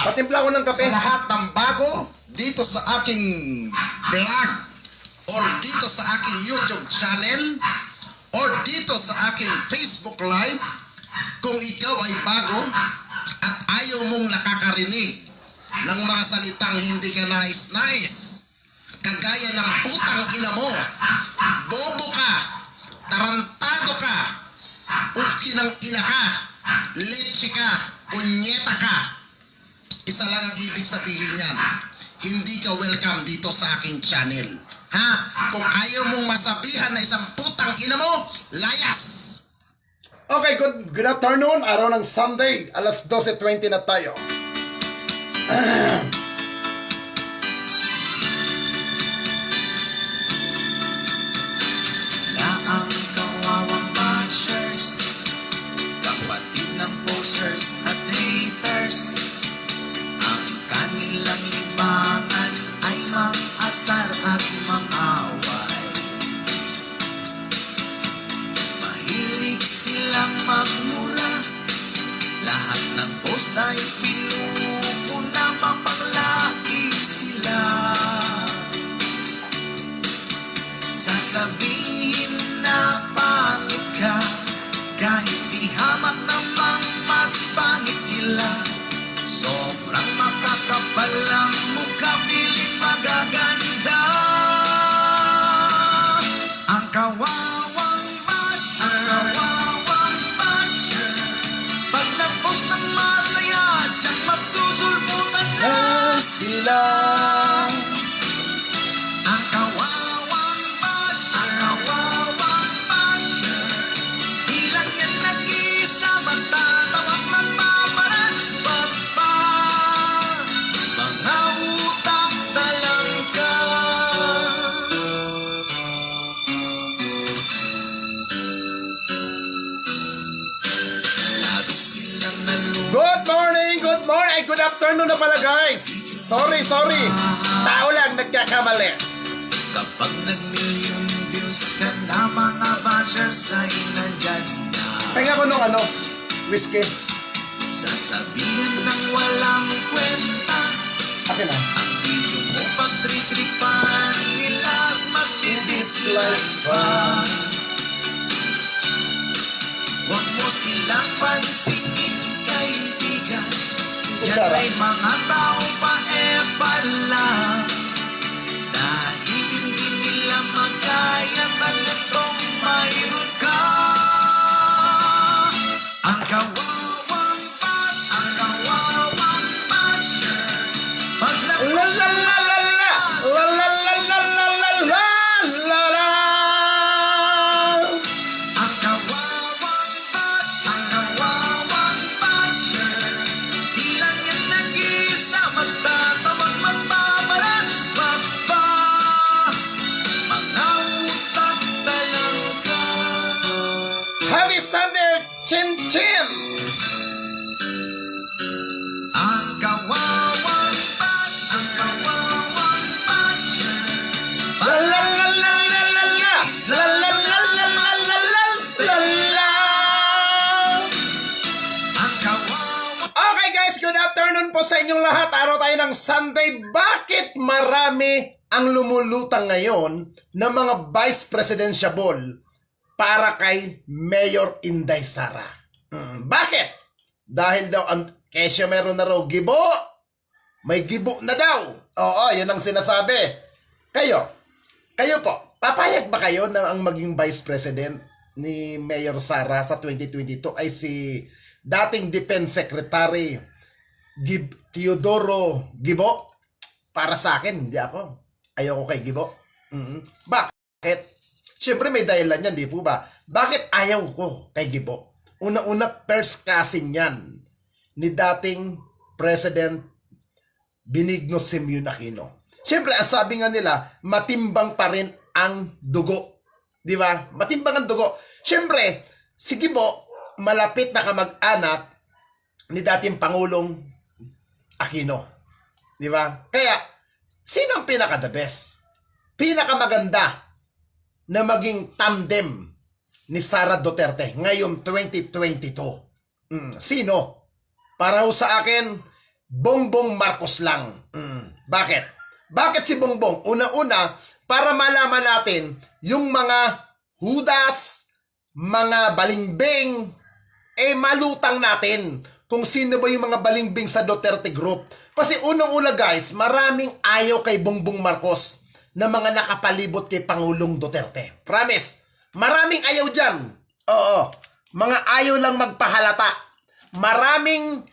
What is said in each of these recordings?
Patimpla ko ng kape. Sa lahat ng bago dito sa aking vlog or dito sa aking YouTube channel or dito sa aking Facebook Live, kung ikaw ay bago at ayaw mong nakakarinig ng mga salitang hindi ka nais-nais, kagaya ng putang ina mo, bobo ka, tarantado ka, uki ng ina ka, leche ka, punyeta ka, isa lang ang ibig sabihin niyan, hindi ka welcome dito sa aking channel. Ha? Kung ayaw mong masabihan na isang putang ina mo, layas! Okay, good afternoon. Araw ng Sunday, alas 12:20 na tayo. Sila ang kawawang bashers, kapatid ng posers at haters. Ang kanilang libangan ay mang-asar at mang-away. Mahilig silang magmura, lahat ng post ay pinupuna, mapanglaki sila. Sasabihin na pangit ka, kahit di hamak namang mas pangit sila. Sobrang makakapal ang mukha, piling magaganda. Ang kawawang basher, pag nag-post ng masaya, tiyak magsusulputan na sila. Ang kawawang basher, di lang yan nag-isa, matatawag magpaparaspat pa. Mga utak talangka. Lagi silang Good morning, good morning. Ay, good afternoon na pala, guys. Sorry. Tao lang nagkakamali. Kapag nag-million views ka na, mga bashers ay nandyan na. Pahinga ko nung whiskey. Sasabihin ng walang kwenta, Akin na. ang video mo pagtritripan nila at magdi-dislike pa. Huwag mo silang pansinin, kaibigan. Yan Kutsara. ay mga tao pa pala. Dahil hindi nila magkaya talentong mayroon ka. Ang kawawang basher, pag La nag-post la la la la. La la la la la la la la la. ang kawawang basher, di lang yan nag-isa, magtatawag magpaparaspat pa. Mga utak talangka. Happy Sunday, Chin Chin. Ang kawawang basher, La la la la la la la. La la la la la la la la la. ang kawawang Okay guys, good afternoon po sa inyong lahat. Araw tayo ng Sunday. Bakit marami ang lumulutang ngayon ng mga vice presidential para kay Mayor Inday Sara? Bakit? Dahil daw kesyo meron na raw gibo. May gibo na daw. Oo, yun ang sinasabi. Kayo po, papayag ba kayo na ang maging vice president ni Mayor Sara sa 2022 ay si dating Defense Secretary Teodoro Gibo? Para sa akin, hindi ako. Ayoko kay Gibo. Bakit? Siyempre may dahilan yan, di po ba? Bakit ayaw ko kay Gibo? Una-una, first cousin yan ni dating President Benigno Simeon Aquino. Siyempre, ang sabi nga nila, matimbang pa rin ang dugo. Di ba? Matimbang ang dugo. Siyempre, si Gibo, malapit na kamag-anak ni dating Pangulong Aquino. Di ba? Kaya, sino ang pinaka-the best? Pinakamaganda na maging tandem ni Sara Duterte ngayong 2022. Sino? Para ho sa akin, Bongbong Marcos lang. Bakit? Bakit si Bongbong? Una-una, para malaman natin yung mga hudas, mga balingbing, malutang natin kung sino ba yung mga balingbing sa Duterte Group. Kasi unang-una guys, maraming ayaw kay Bongbong Marcos na mga nakapalibot kay Pangulong Duterte. Promise, maraming ayaw dyan. Oo, mga ayaw lang magpahalata. Maraming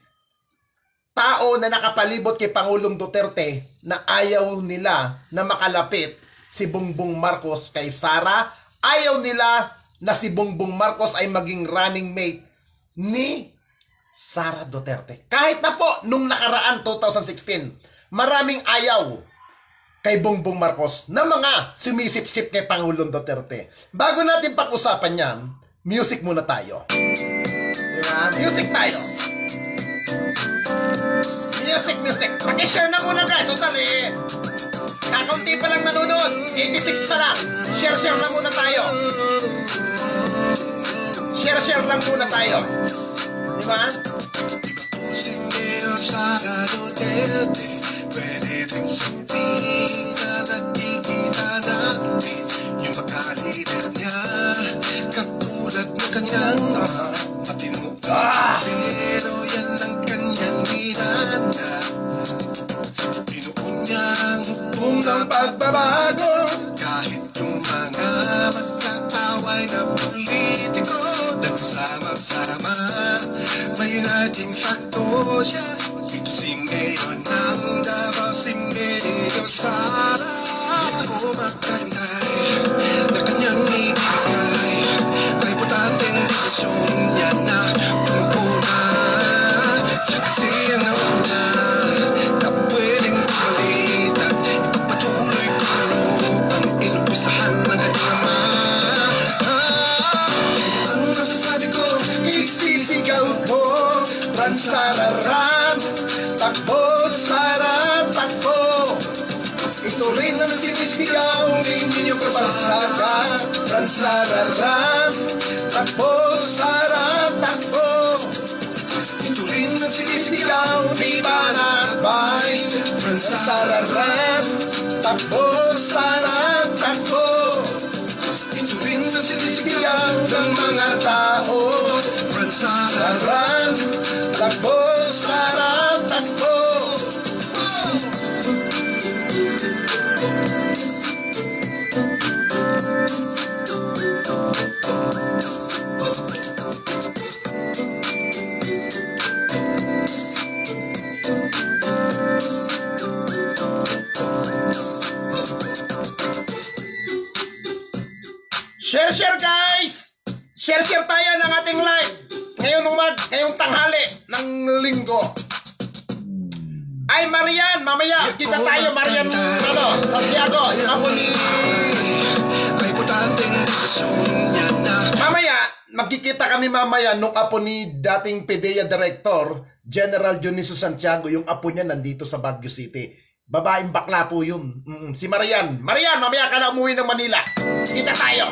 tao na nakapalibot kay Pangulong Duterte na ayaw nila na makalapit si Bongbong Marcos kay Sara. Ayaw nila na si Bongbong Marcos ay maging running mate ni Sara Duterte. Kahit na po nung nakaraan 2016, maraming ayaw kay Bongbong Marcos na mga sumisip-sip kay Pangulong Duterte. Bago natin pag-usapan yan, music muna tayo. Diba? Music tayo. Music. Pag-share na muna guys. O tali. Kakaunti pa lang nanonood. 86 pa lang. Share na muna tayo. Share lang muna tayo. Diba? Si Mayor Sara Duterte, pwede rin sabihin na nakikita natin yung makalider niya, katulad ng kanyang matinong pero yan ang kanyang minana. Pinuon niya ang hukbong ng pagbabago, kahit yung mga magkaaway na politiko, nagsama-sama, may uniting factor siya. Ito si Mayor ng Davao, si Mayor Sara. Ako magkantay na kanyang ibigay, may butanteng desisyon niya na tumupo na sa kasiyang nauna, na pwedeng pumalit at ipagpatuloy kung ano ang inumpisahan ng kanyang ama. Ang masasabi ko, Isisigaw ko, ran Sararan, takbo Sara, takbo. Ito rin ang sinisigaw ng inyong kabansaga, ran Sararan, takbo Sara, takbo. ito rin ang Sinisigaw ni Banatbay, ran Sararan, takbo Sara, takbo. ito rin ang Sinisigaw ng mga tao, Sara. Sararan, takbo Sara, takbo. Share guys! Share tayo ng ating live ngayong tanghali ng linggo. Ay Marian, mamaya kita tayo Marian Santiago, yung ako ni May butanteng desisyon niya na mamaya magkikita kami mamaya nung apo ni dating PDEA Director General Dioniso Santiago. Yung apo niya nandito sa Baguio City. Babaeng bakla po yun. Si Marian, mamaya ka na umuwi ng Manila. Kita tayo.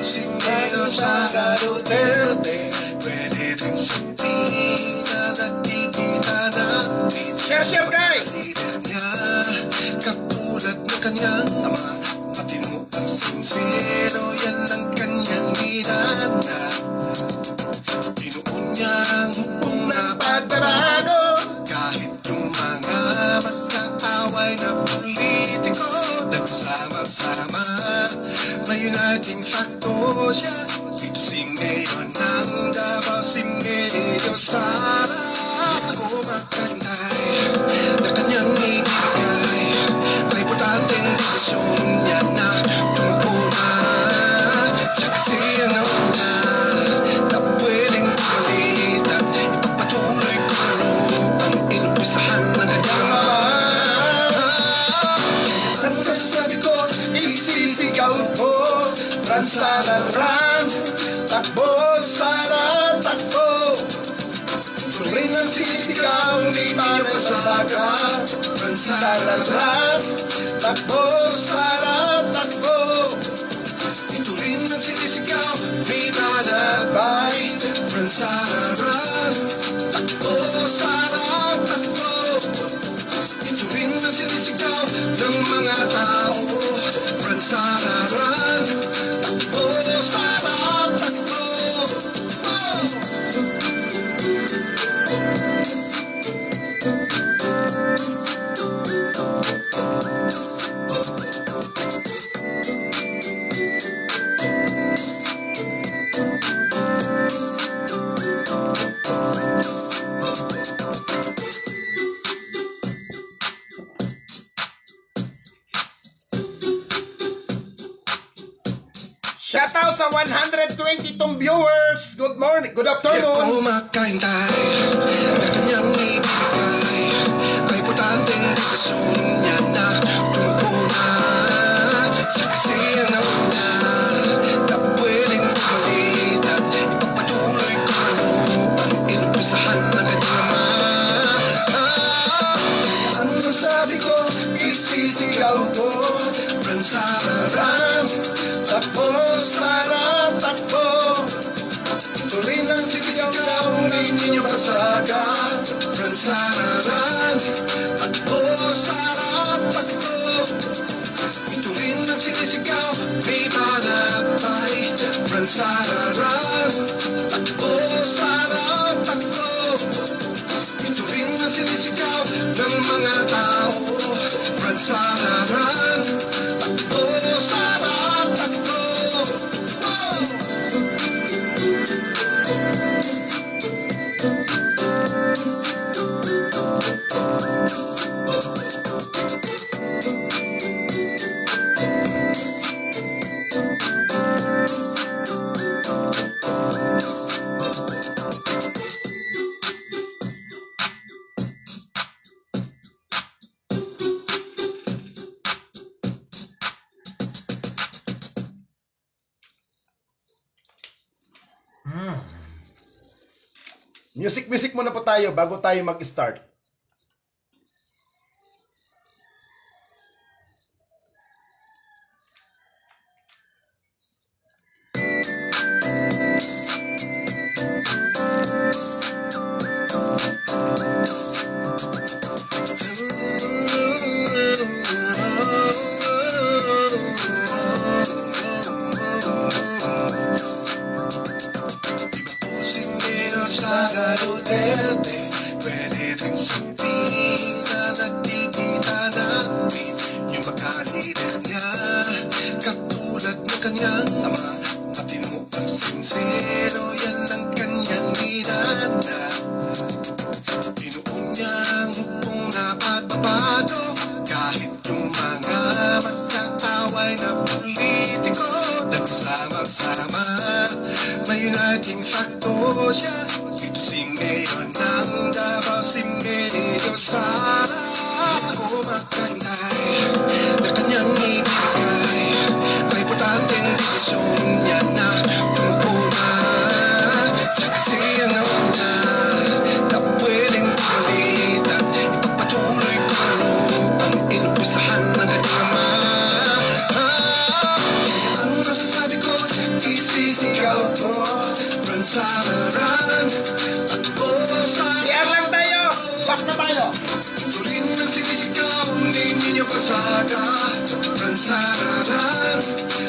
si Mayor Sara Duterte, pwede rin sabihin na nakikita natin Share guys. lider niya, katulad ng kanyang ama, matino at sincero, yan ang kanyang minana. Pinuon niya ang hukbong na pagbabago, kahit yung mga magkaaway na politiko, nagsama-sama, may uniting factor siya. Ito si Mayor ng Davao, si Mayor Sara. Ako magkantay na kanyang ibigay, may butanteng desisyon niya na tumupo na sa kasiyang nauna, na pwedeng pumalit at ipagpatuloy kung ano ang inumpisahan ng kanyang ama. Ang masasabi ko, isisigaw ko, ran Sararan, takbo Sara, takbo. sigaw ni Ninyo Pasaga. Pransararan, takbo, sarap, takbo. Ito rin ang sinisigaw ni Nanatay. Pransararan, takbo, sarap, takbo. Ito rin ang sinisigaw ng mga tao. Pransararan, takbo, sarap, takbo. Shout out sa 122 viewers. Good morning. Good Kaya afternoon. kumakahintay na kanyang ibigay ay importanteng desisyon niya na tumakbo na. Saksi ang nauna na pwedeng pumalit at ipagpatuloy kung ano ang inumpisahan ng kanyang ama. Ang masabi ko, isisigaw ko, Pransararan, takbo, sarap, takbo. Ito rin ang sisigaw ni Ninyo Pasaga. Pransararan, takbo, sarap, takbo. Ito rin ang sinisigaw ni Nanatay. Pransararan, takbo, sarap, takbo. Ito rin ang sinisigaw ng mga tao. Pransararan, takbo, sarap, takbo. Music muna po tayo bago tayo mag-start. Pwede rin sabihin na nagkikita namin yung makalider niya, katulad ng kanyang ama. Matino at sincero, yan ang kanyang minana. Pinuon niya ang hukbong napagbabago, kahit yung mga magkaaway na politiko nagsama-sama. May uniting factor siya. Ito si Mayor ng Davao, si Mayor Sara. Kumakantay na kanyang ibigay ay importanteng desisyon niya na tumakbo na. Saksi ang nauna na pwedeng pumalit at ipagpatuloy kung ano ang inumpisahan ng kanyang ama. Ang masasabi ko, isisigaw ko, Pransararan, takbo, Share lang tayo. Back na tayo. ito rin ang sinisigaw ni Ninyo Pasaga. Pransararan,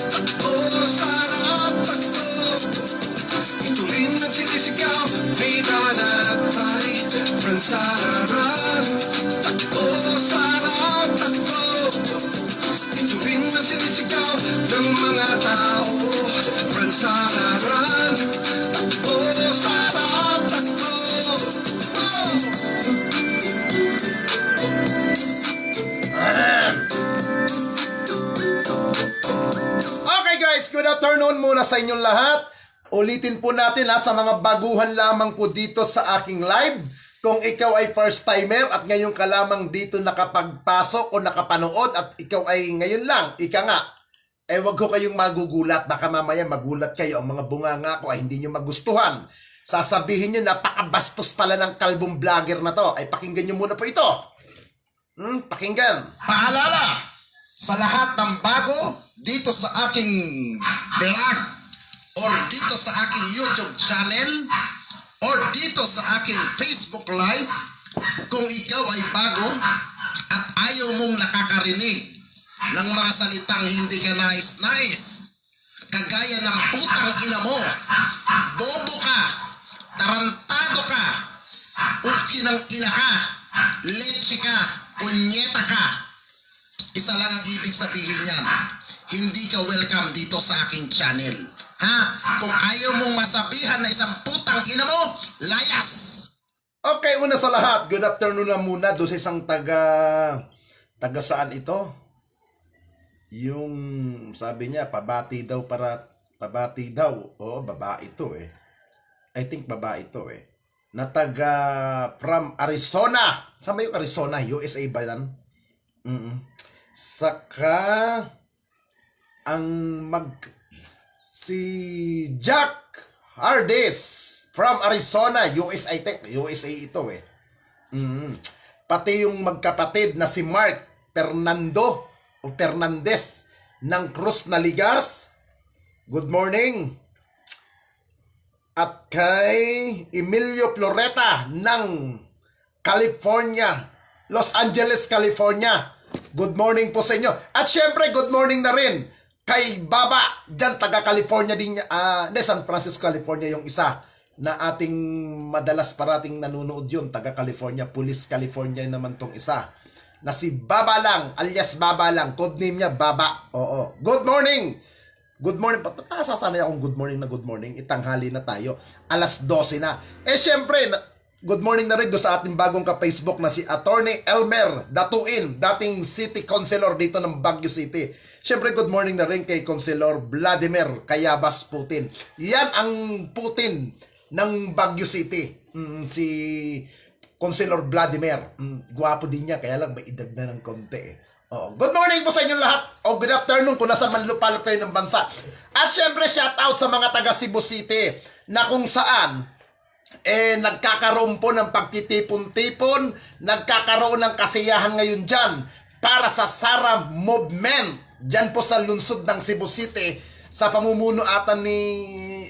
takbo, sarap, takbo. Ito rin ang sinisigaw ni Nanatay. Pransararan, takbo, sarap, takbo. Ito rin ang sinisigaw ng mga tao. Pransararan, takbo, sarap, takbo. Okay guys, good afternoon muna sa inyong lahat. Ulitin po natin sa mga baguhan lamang po dito sa aking live. Kung ikaw ay first timer at ngayon ka lamang dito nakapagpasok o nakapanood at ikaw ay ngayon lang, ika nga, wag ko kayong magugulat. Baka mamaya magulat kayo, ang mga bunganga ko ay hindi nyo magustuhan. sasabihin nyo, napakabastos pala ng kalbong vlogger na to. Ay, pakinggan nyo muna po ito. Pakinggan. Paalala sa lahat ng bago dito sa aking vlog or dito sa aking YouTube channel or dito sa aking Facebook Live, kung ikaw ay bago at ayaw mong nakakarinig ng mga salitang hindi ka nais-nais, kagaya ng putang ina mo, bobo ka, tarantado ka, uki ng ina ka, leche ka, punyeta ka, isa lang ang ibig sabihin niyan, hindi ka welcome dito sa aking channel. Ha? Kung ayaw mong masabihan na isang putang ina mo, layas! Okay, una sa lahat, good afternoon na muna doon sa isang taga saan ito? Yung sabi niya, pabati daw. Oo, babae ito eh. I think babae ito eh. Na taga from Arizona. Saan ba yung Arizona? USA ba yan? Saka ang si Jack Hardis from Arizona, USA, I think. USA ito eh. Pati yung magkapatid na si Mark Fernandez ng Cruz Naligas. Good morning. At kay Emilio Floreta ng California, Los Angeles, California. Good morning po sa inyo. At syempre, good morning na rin kay Baba, dyan taga California din, San Francisco, California yung isa na ating madalas parating nanonood yun, taga California, Police California naman tong isa na si Baba lang, alias Baba lang, codename niya Baba. Oo. Good morning. Good morning. Ba't sasanay akong good morning na good morning? Itanghali na tayo. Alas 12 na. Eh syempre, good morning na rin doon sa ating bagong ka-Facebook na si Attorney Elmer Datuin, dating City Councilor dito ng Baguio City. Syempre, good morning na rin kay Councilor Vladimir Kayabas Putin. Yan ang Putin ng Baguio City. Si Councilor Vladimir. Gwapo din niya, kaya lang may edad na ng konti eh. Oh, good morning po sa inyong lahat. O good afternoon kung nasa manlupalop kayo ng bansa. At syempre, shout out sa mga taga Cebu City na kung saan nagkakaroon po ng pagtitipon-tipon, nagkakaroon ng kasiyahan ngayon dyan para sa Sara Movement. Dyan po sa lungsod ng Cebu City, sa pamumuno ata ni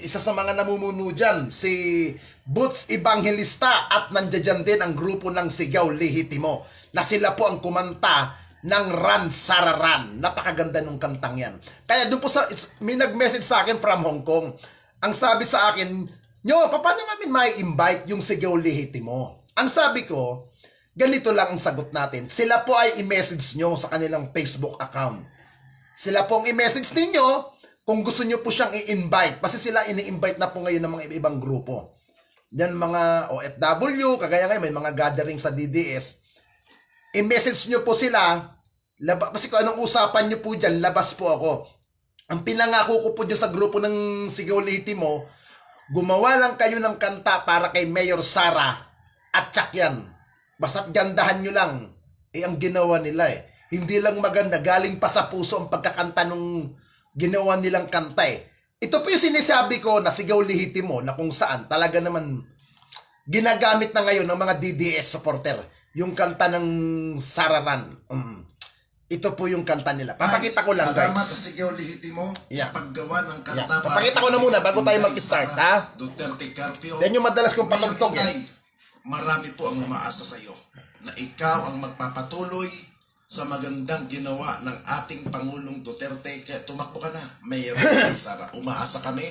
isa sa mga namumuno dyan, si Boots Evangelista, at nandiyan din ang grupo ng Sigaw Lehitimo, na sila po ang kumanta ng Ran Sara Ran. Napakaganda nung kantang yan. Kaya doon po may nag-message sa akin from Hong Kong. Ang sabi sa akin, paano namin may invite yung Sigaw Lehitimo? Ang sabi ko, ganito lang ang sagot natin. Sila po ay i-message nyo sa kanilang Facebook account. Sila po ang i-message ninyo kung gusto nyo po siyang i-invite. Kasi sila ini-invite na po ngayon ng mga ibang grupo. Yan mga OFW, kagaya ngayon may mga gathering sa DDS. I-message nyo po sila. Kasi kung anong usapan nyo po dyan, labas po ako. Ang pinangako ko po dyan sa grupo ng Sigaw Lehitimo, gumawa lang kayo ng kanta para kay Mayor Sara at tsak yan. Basta't gandahan nyo lang. Ang ginawa nila eh. Hindi lang maganda, galing pa sa puso ang pagkakanta nung ginawa nilang kanta eh. Ito po yung sinasabi ko na Sigaw Lehitimo na kung saan talaga naman ginagamit na ngayon ng mga DDS supporter. Yung kanta ng Sararan. Ito po yung kanta nila. Papakita ko lang, guys. Salamat sa Sigaw Lehitimo sa paggawa ng kanta. Papakita ko na muna bago tayo mag-start, ha? Duterte Carpio. Yan yung madalas kong patugtog eh. Marami po ang umaasa sa iyo na ikaw ang magpapatuloy sa magandang ginawa ng ating Pangulong Duterte. Kaya tumakbo ka na, Mayor Inday Sara. Umaasa kami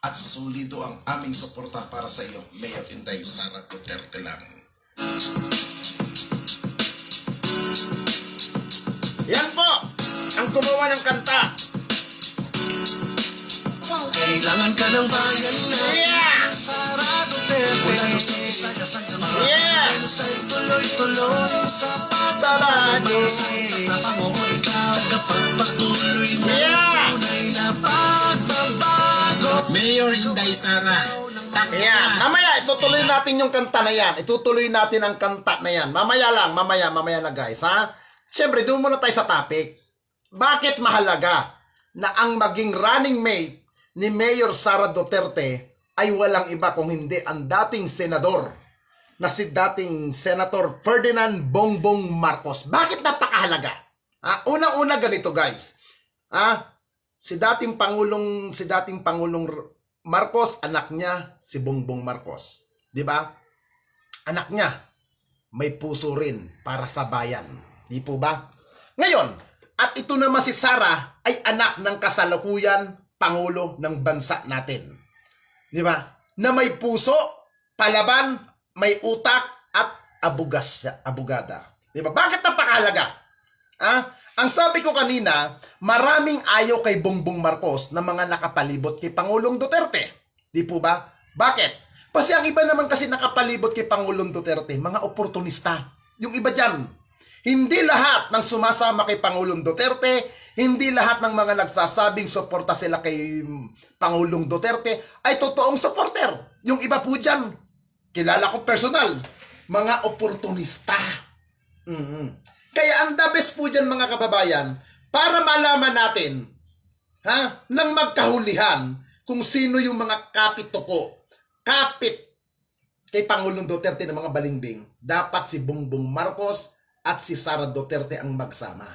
at solido ang aming suporta para sa iyo, Mayor Inday Sara Duterte lang. Yan po, ang gumawa ng kanta. Kailangan ka ng bayan na Sara Duterte. Mula no sa Bisaya sa Mindanao, sa'y tuloy-tuloy sa pagbabago. Tapango ikaw, kapagpatuloy na tunay na pagbabago. Mayor Inday Sara. Ayan, mamaya itutuloy natin yung kanta na yan. Itutuloy natin ang kanta na yan. Mamaya lang, mamaya na guys, ha? Siyempre, doon muna tayo sa topic. Bakit mahalaga na ang maging running mate ni Mayor Sara Duterte ay walang iba kung hindi ang dating senador na si dating Senator Ferdinand Bongbong Marcos. Bakit napakahalaga? Unang-una ganito guys. Si dating Pangulong Marcos, anak niya si Bongbong Marcos. 'Di ba? Anak niya may puso rin para sa bayan. Di po ba? Ngayon, at ito naman si Sara ay anak ng kasalukuyan Pangulo ng bansa natin. Di ba? Na may puso, palaban, may utak, at abogada. Di ba? Bakit napakahalaga? Ang sabi ko kanina, maraming ayaw kay Bongbong Marcos na mga nakapalibot kay Pangulong Duterte. Di po ba? Bakit? Kasi ang iba naman kasi nakapalibot kay Pangulong Duterte, mga oportunista. Yung iba dyan, hindi lahat ng sumasama kay Pangulong Duterte, hindi lahat ng mga nagsasabing suporta sila kay Pangulong Duterte ay totoong supporter. Yung iba po dyan, kilala ko personal, mga oportunista. Kaya ang the best po dyan mga kababayan, para malaman natin, nang magkahulihan kung sino yung mga kapit kay Pangulong Duterte ng mga balimbing, dapat si Bongbong Marcos at si Sara Duterte ang magsama.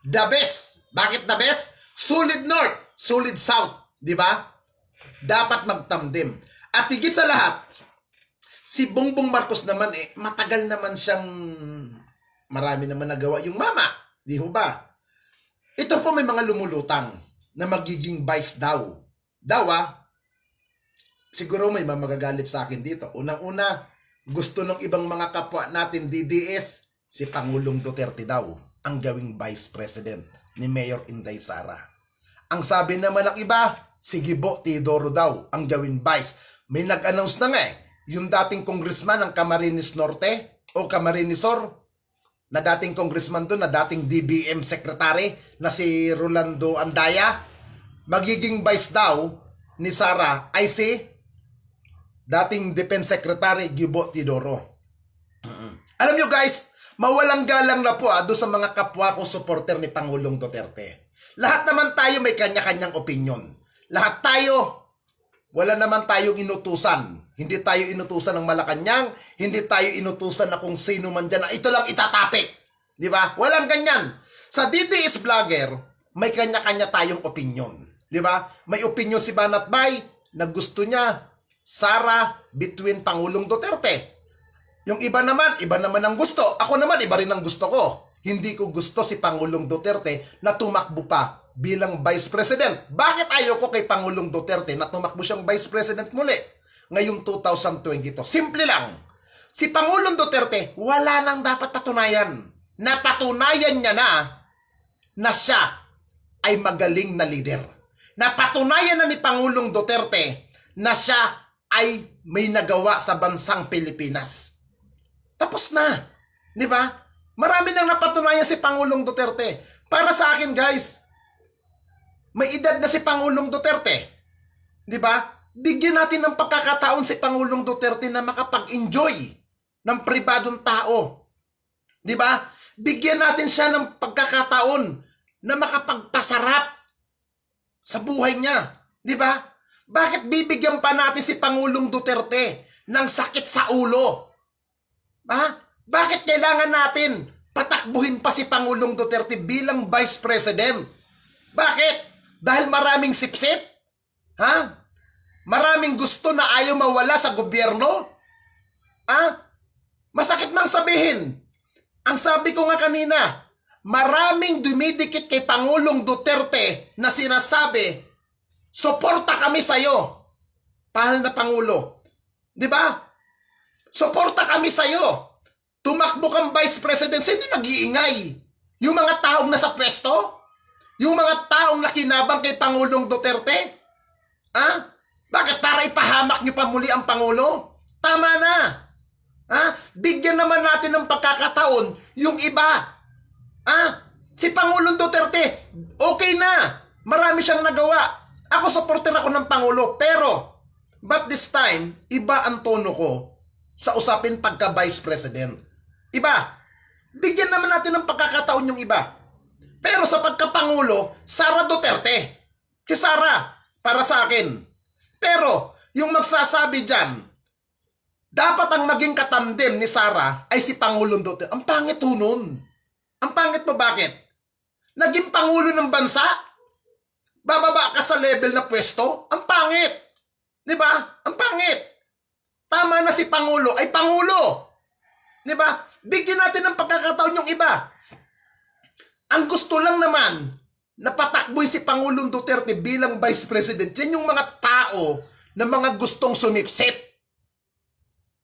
The best! Bakit the best? Solid North, solid South, di ba? Dapat magtamdim. At higit sa lahat, si Bongbong Marcos naman matagal naman siyang marami naman nagawa yung mama, di ho ba? Ito po may mga lumulutang na magiging vice daw. Siguro may magagalit sa akin dito. Unang-una, gusto ng ibang mga kapwa natin DDS, si Pangulong Duterte daw ang gawing Vice President ni Mayor Inday Sara. Ang sabi naman ng iba, si Gibo Teodoro daw ang gawing Vice. May nag-announce na nga yung dating congressman ng Camarines Norte o Camarines Sur, na dating congressman doon, na dating DBM secretary na si Rolando Andaya, magiging Vice daw ni Sara ay si dating Defense Secretary Gibo Teodoro. Alam nyo guys, mawalang galang na po doon sa mga kapwa ko supporter ni Pangulong Duterte. Lahat naman tayo may kanya-kanyang opinion. Lahat tayo, wala naman tayong inutusan. Hindi tayo inutusan ng Malacanang, hindi tayo inutusan na kung sino man dyan na ito lang itatapik. Di ba? Walang ganyan. Sa DDS Vlogger, may kanya-kanya tayong opinion. Di ba? May opinion si Banat Bay na gusto niya Sara between Pangulong Duterte. Yung iba naman ang gusto. Ako naman, iba rin ang gusto ko. Hindi ko gusto si Pangulong Duterte na tumakbo pa bilang Vice President. Bakit ayaw ko kay Pangulong Duterte na tumakbo siyang Vice President muli ngayong 2022? Simple lang. Si Pangulong Duterte, wala nang dapat patunayan. Napatunayan niya na siya ay magaling na leader. Napatunayan na ni Pangulong Duterte na siya ay may nagawa sa bansang Pilipinas. Tapos na. Di ba? Marami nang napatunayan si Pangulong Duterte. Para sa akin, guys, may edad na si Pangulong Duterte. Di ba? Bigyan natin ng pagkakataon si Pangulong Duterte na makapag-enjoy ng pribadong tao. Di ba? Bigyan natin siya ng pagkakataon na makapagpasarap sa buhay niya. Di ba? Bakit bibigyan pa natin si Pangulong Duterte ng sakit sa ulo? Bakit kailangan natin patakbuhin pa si Pangulong Duterte bilang Vice President? Bakit? Dahil maraming sipsip? Maraming gusto na ayaw mawala sa gobyerno? Masakit mang sabihin. Ang sabi ko nga kanina, maraming dumidikit kay Pangulong Duterte na sinasabi, suporta kami sa'yo. Pahal na Pangulo. Di ba? Suporta kami sa'yo. Tumakbo kang Vice President. Sino nag-iingay? Yung mga taong nasa pwesto? Yung mga taong nakinabang kay Pangulong Duterte? Bakit? Para ipahamak niyo pa muli ang Pangulo? Tama na. Bigyan naman natin ng pagkakataon yung iba. Si Pangulong Duterte, okay na. Marami siyang nagawa. Ako, supporter ako ng Pangulo. Pero, but this time, iba ang tono ko sa usapin pagka-Vice President. Iba. Bigyan naman natin ng pagkakataon yung iba. Pero sa pagka-Pangulo, Sara Duterte. Si Sara, para sa akin. Pero, Yung magsasabi dyan, dapat ang maging katandem ni Sara ay si Pangulong Duterte. Ang pangit ho nun. Ang pangit mo bakit? Naging Pangulo ng bansa? Bababa ka sa level na pwesto? Ang pangit. Di ba? Ang pangit. Tama na si Pangulo ay Pangulo. Di ba? Bigyan natin ng pagkakataon yung iba. Ang gusto lang naman na patakboy si Pangulong Duterte bilang Vice President, yan yung mga tao na mga gustong sumipsip.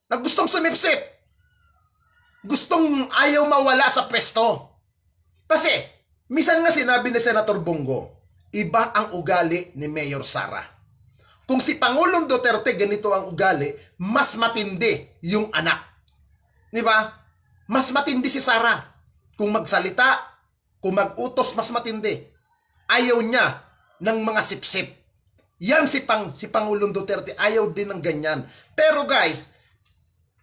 Na gustong sumipsip. Gustong ayaw mawala sa pwesto. Kasi, misan nga sinabi ni Senator Bongo, iba ang ugali ni Mayor Sara. Kung si Pangulong Duterte ganito ang ugali, mas matindi yung anak. Di ba? Mas matindi si Sara. Kung magsalita, kung mag-utos, mas matindi. Ayaw niya ng mga sipsip. Yan si Pangulong Duterte, ayaw din ng ganyan. Pero guys,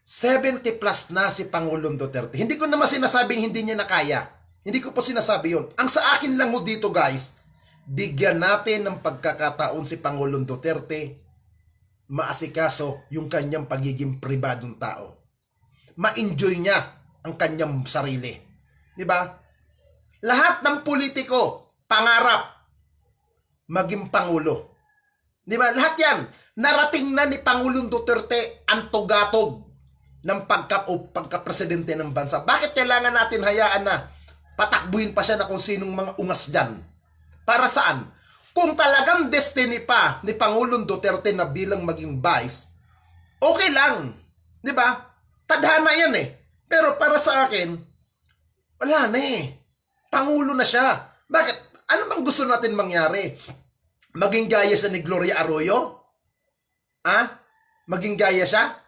70 plus na si Pangulong Duterte. Hindi ko naman sinasabing hindi niya na kaya. Hindi ko po sinasabi yun. Ang sa akin lang mo dito guys, bigyan natin ng pagkakataon si Pangulong Duterte maasikaso yung kanyang pagiging pribadong tao. Ma-enjoy niya ang kanyang sarili. Di ba? Lahat ng politiko, pangarap, maging Pangulo. Di ba? Lahat yan. Narating na ni Pangulong Duterte ang tugatog ng pagka-presidente ng bansa. Bakit kailangan natin hayaan na patakbuhin pa siya na kung sinong mga ungas dyan? Para saan? Kung talagang destiny pa ni Pangulong Duterte na bilang maging vice, okay lang. Di ba? Tadhana yan eh. Pero para sa akin, wala na eh. Pangulo na siya. Bakit? Ano bang gusto natin mangyari? Maging gaya sa ni Gloria Arroyo? Maging gaya siya?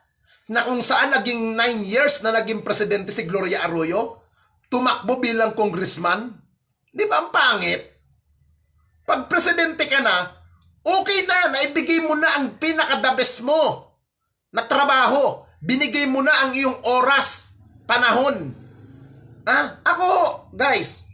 Na kung saan naging 9 years na naging presidente si Gloria Arroyo, tumakbo bilang congressman? Di ba ang pangit? Pag presidente ka na, okay na, naibigay mo na ang pinaka-the best mo na trabaho. Binigay mo na ang iyong oras, panahon. Ako, guys,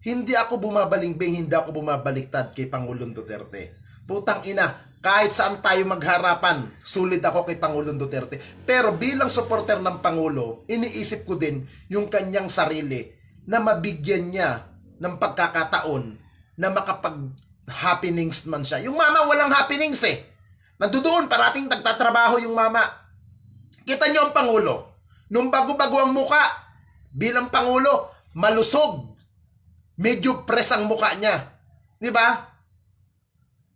hindi ako bumabalingbing, hindi ako bumabaliktad kay Pangulong Duterte. Putang ina, kahit saan tayo magharapan, sulit ako kay Pangulong Duterte. Pero bilang supporter ng Pangulo, iniisip ko din yung kanyang sarili na mabigyan niya ng pagkakataon na makapag-happenings man siya. Yung mama walang happenings eh. Nandoon, parating nagtatrabaho yung mama. Kita niyo ang Pangulo. Nung bago-bago ang muka, bilang Pangulo, malusog. Medyo press ang muka niya. Di ba?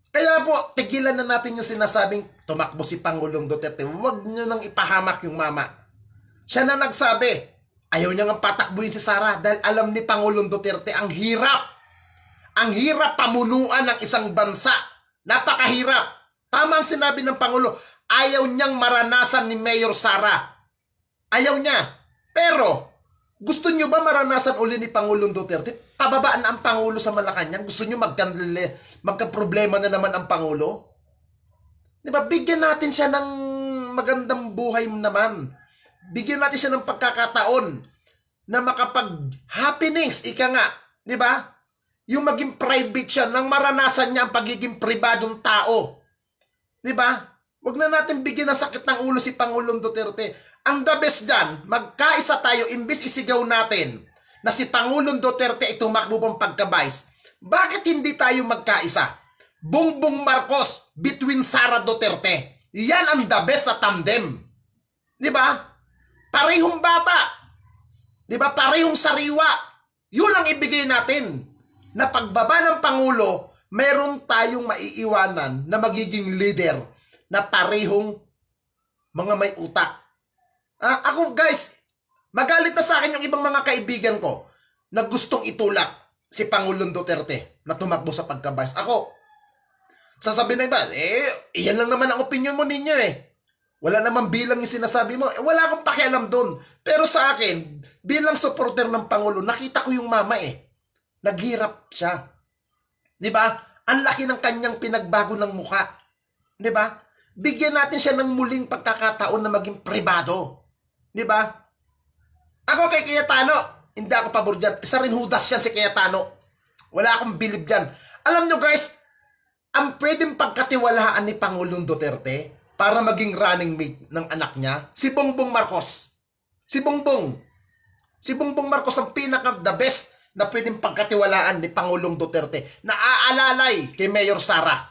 Kaya po, tigilan na natin yung sinasabing tumakbo si Pangulong Duterte. Huwag nyo nang ipahamak yung mama. Siya na nagsabi, ayaw niya nga patakbuhin si Sara dahil alam ni Pangulong Duterte ang hirap. Ang hirap pamunuan ng isang bansa. Napakahirap. Tama ang sinabi ng Pangulo, ayaw niyang maranasan ni Mayor Sara. Ayaw niya. Pero, gusto niyo ba maranasan uli ni Pangulong Duterte? Pababaan na ang Pangulo sa Malacanang? Gusto niyo magka-problema na naman ang Pangulo? Di ba? Bigyan natin siya ng magandang buhay naman. Bigyan natin siya ng pagkakataon na makapag-happenings. Ika nga. Di ba? Yung maging private siya nang maranasan niya ang pagiging pribadong tao. Di ba? Huwag na natin bigyan ng sakit ng ulo si Pangulong Duterte. Ang the best dyan, magkaisa tayo, imbis isigaw natin na si Pangulong Duterte ay tumakbo pang pagka-vice. Bakit hindi tayo magkaisa? Bongbong Marcos between Sara Duterte. Yan ang the best na tandem. Di ba? Parehong bata. Di ba? Parehong sariwa. Yun ang ibigay natin. Na pagbaba ng Pangulo, meron tayong maiiwanan na magiging leader na parehong mga may utak. Ako guys, magalit na sa akin yung ibang mga kaibigan ko na gustong itulak si Pangulong Duterte na tumakbo sa pagka-vice. Ako, sasabihin na iba, iyan lang naman ang opinion mo ninyo eh. Wala naman bilang yung sinasabi mo. Wala akong pakialam doon. Pero sa akin, bilang supporter ng Pangulo, nakita ko yung mama eh. Naghirap siya. Di ba? Ang laki ng kanyang pinagbago ng mukha. Di ba? Bigyan natin siya ng muling pagkakataon na maging pribado. Di ba? Ako kay Cayetano, hindi ako pabor dyan. Isa rin hudas yan si Cayetano. Wala akong bilib dyan. Alam nyo guys, ang pwedeng pagkatiwalaan ni Pangulong Duterte, para maging running mate ng anak niya? Si Bongbong Marcos. Si Bongbong. Si Bongbong Marcos ang pinaka-the best na pwedeng pagkatiwalaan ni Pangulong Duterte na aalalay kay Mayor Sara.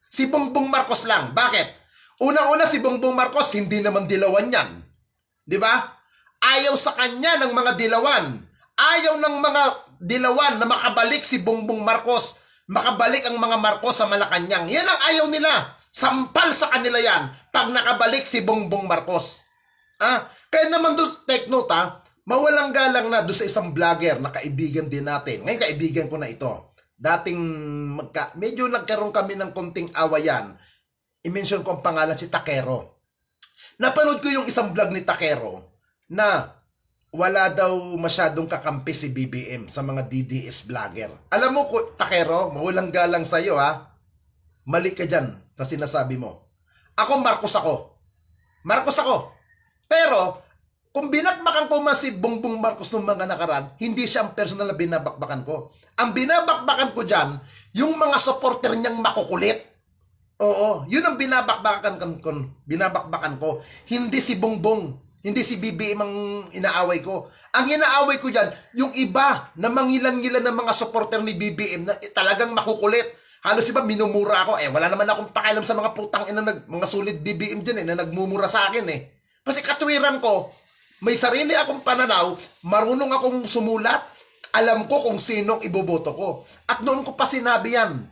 Si Bongbong Marcos lang. Bakit? Unang-una si Bongbong Marcos, hindi naman dilawan yan. Di ba? Ayaw sa kanya ng mga dilawan. Ayaw ng mga dilawan na makabalik si Bongbong Marcos. Makabalik ang mga Marcos sa Malacanang. Yan ang ayaw nila. Sampal sa kanila yan pag nakabalik si Bongbong Marcos. Kaya naman doon, take note mawalang galang na doon sa isang vlogger na kaibigan din natin. Ngayon kaibigan ko na ito. Dating medyo nagkaroon kami ng konting awayan. I-mention ko ang pangalan si Takero. Napanood ko yung isang vlog ni Takero na wala daw masyadong kakampi si BBM sa mga DDS vlogger. Alam mo, Takero, mawalang galang sa'yo Mali ka dyan sa sinasabi mo. Ako, Marcos ako. Marcos ako. Pero, kung binakbakan ko man si Bongbong Marcos ng mga nakaraan, hindi siya ang personal na binabakbakan ko. Ang binabakbakan ko dyan, yung mga supporter niyang makukulit. Oo, yun ang binabakbakan ko. Hindi si Bongbong, hindi si BBM ang inaaway ko. Ang inaaway ko dyan, yung iba na mangilan-ngilan ng mga supporter ni BBM na talagang makukulit. Halos iba, minumura ako. Wala naman akong pakialam sa mga putang ina, mga sulit BBM dyan na nagmumura sa akin Kasi katuwiran ko, may sarili akong pananaw, marunong akong sumulat, alam ko kung sinong iboboto ko. At noon ko pa sinabi yan,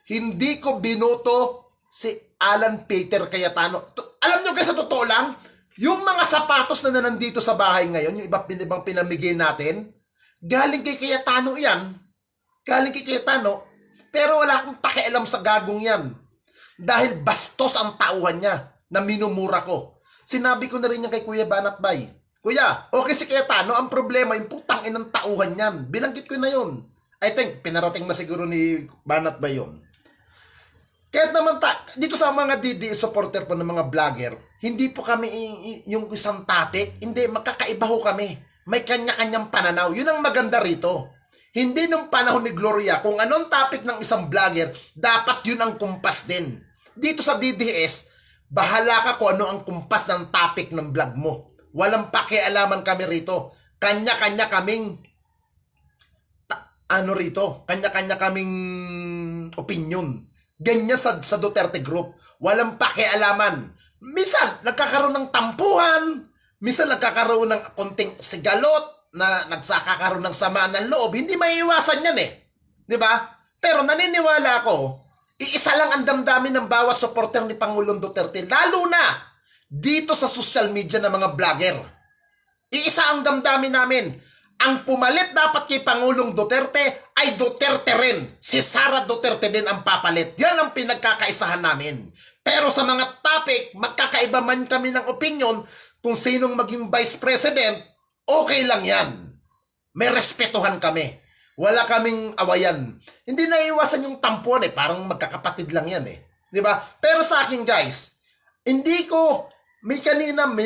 hindi ko binoto si Alan Peter Cayetano. Alam nyo guys, sa totoo lang, yung mga sapatos na nandito sa bahay ngayon, yung ibang pinamigay natin, galing kay Cayetano yan. Galing kay Cayetano. Pero wala akong pakialam sa gagong yan. Dahil bastos ang tauhan niya na minumura ko. Sinabi ko na rin yan kay Kuya Banat Bay. Kuya, okay si Cayetano, ang problema, yung putang inang tauhan yan. Binanggit ko na yun. I think, pinarating na siguro ni Banat Bay yun. Kahit naman, dito sa mga DDS supporter po ng mga vlogger, hindi po kami yung isang topic, hindi, magkakaiba ho kami. May kanya-kanyang pananaw. Yun ang maganda rito. Hindi nung panahon ni Gloria, kung anong topic ng isang vlogger, dapat yun ang kumpas din. Dito sa DDS, bahala ka kung ano ang kumpas ng topic ng vlog mo. Walang pakialaman kami rito. Kanya-kanya kaming kanya-kanya kaming opinion. Ganyan sa Duterte Group. Walang pakialaman. Minsan, nagkakaroon ng tampuhan. Minsan, nagkakaroon ng konting sigalot na nagsakakaroon ng samaan ng loob. Hindi maiiwasan yan Diba? Pero naniniwala ako, iisa lang ang damdamin ng bawat supporter ni Pangulong Duterte. Lalo na dito sa social media ng mga vlogger. Iisa ang damdamin namin. Ang pumalit dapat kay Pangulong Duterte ay Duterte rin. Si Sara Duterte din ang papalit. Yan ang pinagkakaisahan namin. Pero sa mga topic, magkakaiba man kami ng opinion kung sinong maging vice president, okay lang yan. May respetuhan kami. Wala kaming awayan. Hindi naiiwasan yung tampuan parang magkakapatid lang yan Diba? Pero sa akin guys, hindi ko, may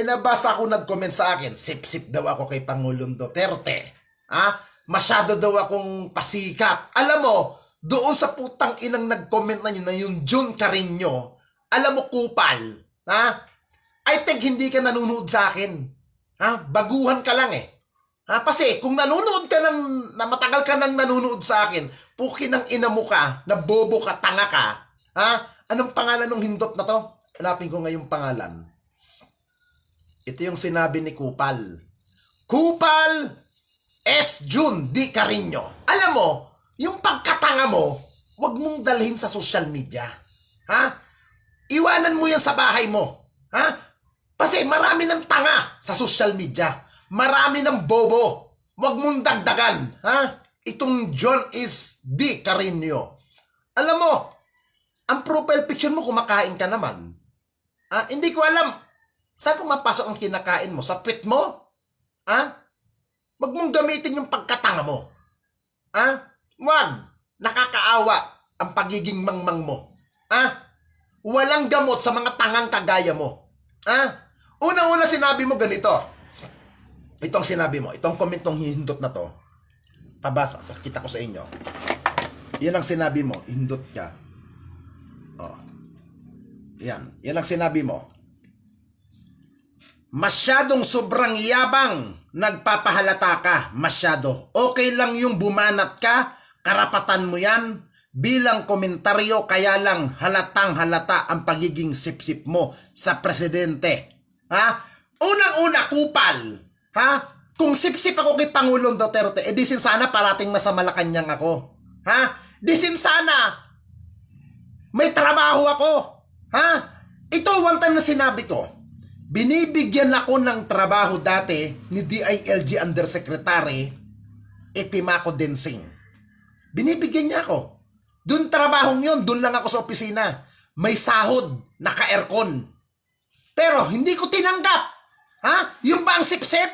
nabasa ako nag-comment sa akin, sip-sip daw ako kay Pangulong Duterte. Masyado daw akong pasikat. Alam mo, doon sa putang inang nag-comment na yun, na yung June Carino, alam mo, kupal. I think hindi ka nanonood sa akin. Baguhan ka lang kasi kung nanonood ka na matagal ka nang nanonood sa akin, pukin ng ina mo ka, na bobo ka, tanga ka. Anong pangalan ng hindot na to? Hanapin ko ngayong pangalan. Ito yung sinabi ni Kupal. Kupal S. June D. Carino. Alam mo, yung pagkatanga mo, wag mong dalhin sa social media. Iwanan mo yan sa bahay mo. Kasi marami ng tanga sa social media. Marami ng bobo. Wag mong dagdagan. Itong John is D. Carino. Alam mo, ang profile picture mo, kumakain ka naman. Hindi ko alam. Saan pumapasok ang kinakain mo? Sa tweet mo? Wag mong gamitin yung pagkatanga mo. Wag. Nakakaawa ang pagiging mangmang mo. Walang gamot sa mga tangang kagaya mo. Unang-una sinabi mo ganito. Itong sinabi mo, itong comment ng hindot na to, pabasa, kita ko sa inyo. Yan ang sinabi mo, hindot ka. Yan ang sinabi mo. Masyadong sobrang yabang, nagpapahalata ka, masyado. Okay lang yung bumanat ka, karapatan mo yan. Bilang komentaryo, kaya lang halatang halata ang pagiging sipsip mo sa presidente. Ha? Unang-una, kupal. Ha? Kung sipsip ako kay Pangulong Duterte, di sin sana parating nasa Malacanang ako. Ha? Di sin sana may trabaho ako. Ha? Ito one time na sinabi ko. Binibigyan ako ng trabaho dati ni DILG Undersecretary Epimaco Densing. Binibigyan niya ako. Doon trabahong yun, doon lang ako sa opisina. May sahod, naka-aircon. Pero hindi ko tinanggap. Ha? Yung ba ang sip-sip?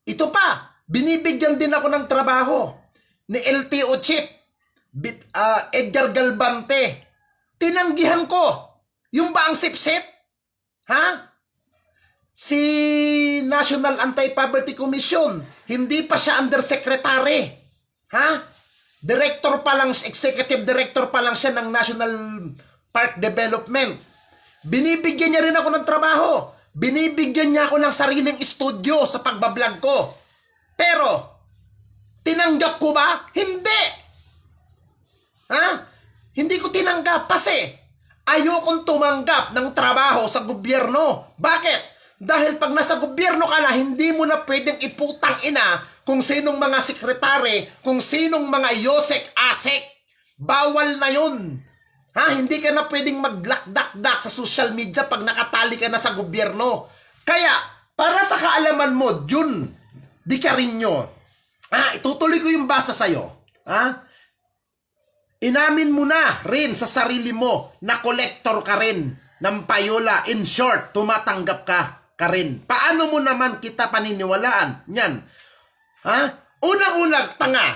Ito pa, binibigyan din ako ng trabaho ni LTO Chief Edgar Galvante. Tinanggihan ko. Yung ba ang sip-sip? Ha? Si National Anti-Poverty Commission, hindi pa siya undersecretary. Ha? Director pa lang, executive director pa lang siya ng National Park Development. Binibigyan niya rin ako ng trabaho. Binibigyan niya ako ng sariling studio sa pagbablog ko. Pero, tinanggap ko ba? Hindi. Ha? Hindi ko tinanggap kasi ayokong tumanggap ng trabaho sa gobyerno. Bakit? Dahil pag nasa gobyerno ka na, hindi mo na pwedeng iputang ina kung sinong mga sekretary, kung sinong mga yosek, asek. Bawal na yun. Ha? Hindi ka na pwedeng maglakdak-dak sa social media pag nakatali ka na sa gobyerno. Kaya, para sa kaalaman mo, Jun Di Carino, itutuloy ko yung basa sa'yo. Inamin mo na rin sa sarili mo na kolektor ka rin ng payola. In short, tumatanggap ka rin. Paano mo naman kita paniniwalaan? Yan. Unang-unang tanga.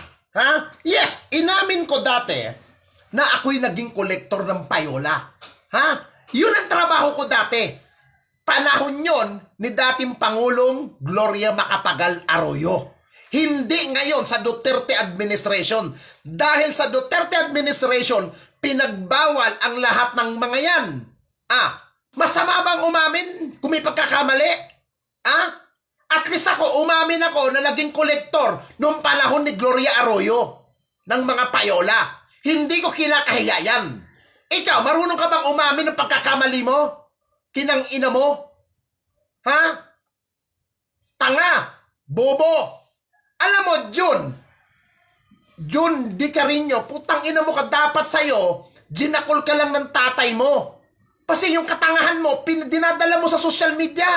Yes, inamin ko dati na ako'y naging kolektor ng payola. Yun ang trabaho ko dati. Panahon yon ni dating Pangulong Gloria Macapagal Arroyo. Hindi ngayon sa Duterte administration. Dahil sa Duterte administration, pinagbawal ang lahat ng mga yan. Masama bang umamin kung may pagkakamali? At least ako, umamin ako na naging kolektor noong panahon ni Gloria Arroyo ng mga payola. Hindi ko kinakahiya yan. Ikaw, marunong ka bang umamin ng pagkakamali mo? Kinang ina mo? Tanga! Bobo! Alam mo, Jun Di Carino, putang ina mo ka, dapat sa'yo, ginakol ka lang ng tatay mo. Kasi yung katangahan mo, dinadala mo sa social media.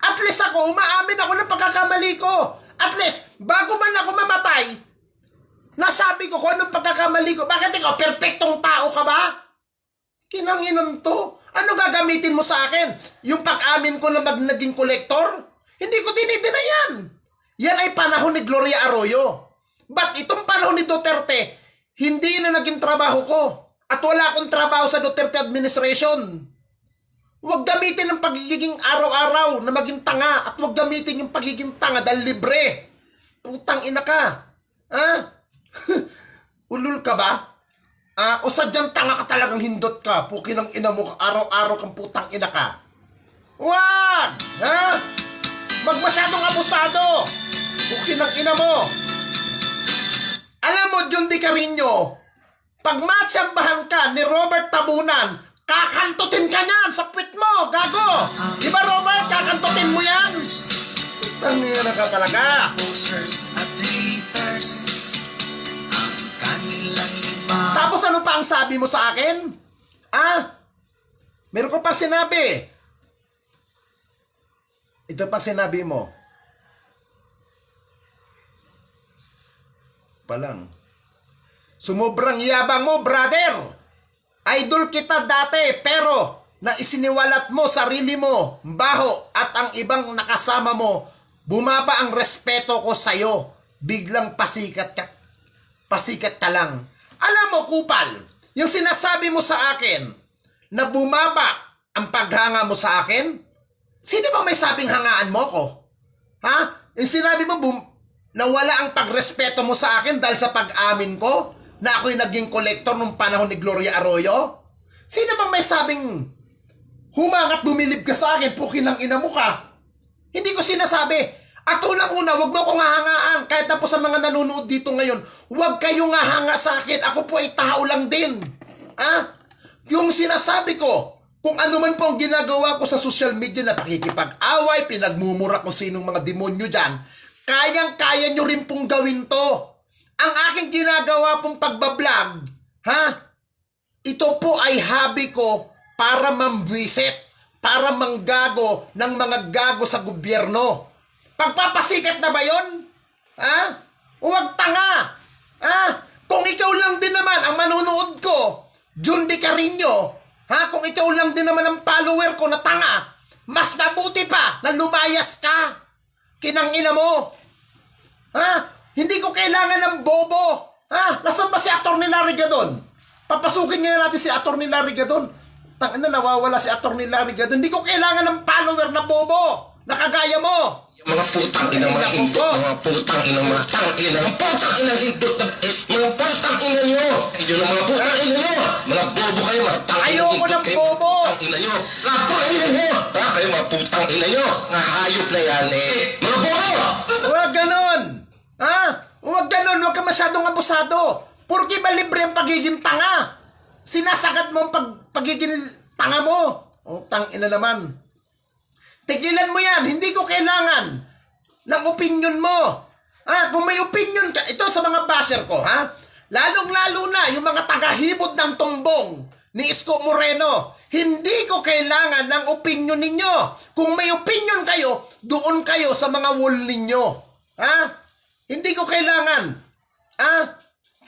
At least ako, umaamin ako ng pagkakamali ko. At least, bago man ako mamatay, nasabi ko kung anong pagkakamali ko. Bakit ikaw, perfectong tao ka ba? Kinanginan to. Ano gagamitin mo sa akin? Yung pag-amin ko na naging kolektor? Hindi ko dinidena yan. Yan ay panahon ni Gloria Arroyo. But itong panahon ni Duterte, hindi na naging trabaho ko. At wala akong trabaho sa Duterte administration. Huwag gamitin ang pagiging araw-araw na maging tanga. At huwag gamitin yung pagiging tanga dahil libre. Putang ina ka. Ulul ka ba? O sadyang tanga ka talagang hindot ka. Pukin ang ina mo, araw-araw kang putang ina ka. Wag! Magmasyadong abusado. Pukin ang ina mo. Alam mo, Jun Di Carino, pag matsambahan ka ni Robert Tabunan, kakantutin ka niyan sa puwit mo, gago. Di ba, Robert? Kakantutin mo yan? Tangina ka talaga. Posers at haters, ang kanilang iba. Tapos ano pa ang sabi mo sa akin? Meron ko pa sinabi. Ito pang sinabi mo. Palang. Sumubrang yabang mo, brother. Idol kita dati, pero na isiniwalat mo sarili mo, baho, at ang ibang nakasama mo, bumaba ang respeto ko sa'yo. Biglang pasikat ka lang. Alam mo, kupal, yung sinasabi mo sa akin na bumaba ang paghanga mo sa akin, sino bang may sabing hangaan mo ko? Yung sinabi mo, na wala ang pagrespeto mo sa akin dahil sa pag-amin ko na ako'y naging kolektor nung panahon ni Gloria Arroyo? Sino bang may sabing humangat bumilib ka sa akin, pukin ng ina mo ka. Hindi ko sinasabi. At unang-una, wag mo akong hahangaan. Kahit na po sa mga nanonood dito ngayon, wag kayong hahanga sa akin. Ako po ay tao lang din. Yung sinasabi ko, kung ano man po ang ginagawa ko sa social media na pakikipag-away, pinagmumura ko sinong mga demonyo dyan, kayang-kaya nyo rin pong gawin to. Ang aking ginagawa pong pagbablog, ito po ay hobby ko para mambwisit, para manggago ng mga gago sa gobyerno. Pagpapasikat na ba yun? Huwag tanga. Kung ikaw lang din naman ang manunood ko, Jun De Carino, kung ikaw lang din naman ang follower ko na tanga, mas mabuti pa na lumayas ka. Kinangina mo. Hindi ko kailangan ng bobo. Nasaan ba si Atty. Larry Gadon? Papasukin nga natin si Atty. Larry Gadon. Tangina, nawawala si Atty. Larry Gadon. Hindi ko kailangan ng follower na bobo. Nakagaya mo. Mga putang ina mga hindot, mga putang ina mga tangina, mga putang ina hindot, mga putang ina nyo. Yun ang mga putang ina nyo. Mga bobo kayo, mga tangina Ayoko ng bobo. Putang ina nyo. Mga ina nyo. Kayo mga putang ina nyo. Mga hayop na yan Mga bobo. Huwag ganon. Huwag ganon. Huwag ka masyadong abusado. Porke ba libre ang pagiging tanga? Sinasagat mo ang pagiging tanga mo. Tangina naman. Tigilan mo yan. Hindi ko kailangan ng opinion mo. Kung may opinion ka, ito sa mga basher ko, lalong-lalo na yung mga tagahibod ng tumbong ni Isko Moreno. Hindi ko kailangan ng opinion ninyo. Kung may opinion kayo, doon kayo sa mga wall ninyo. Hindi ko kailangan.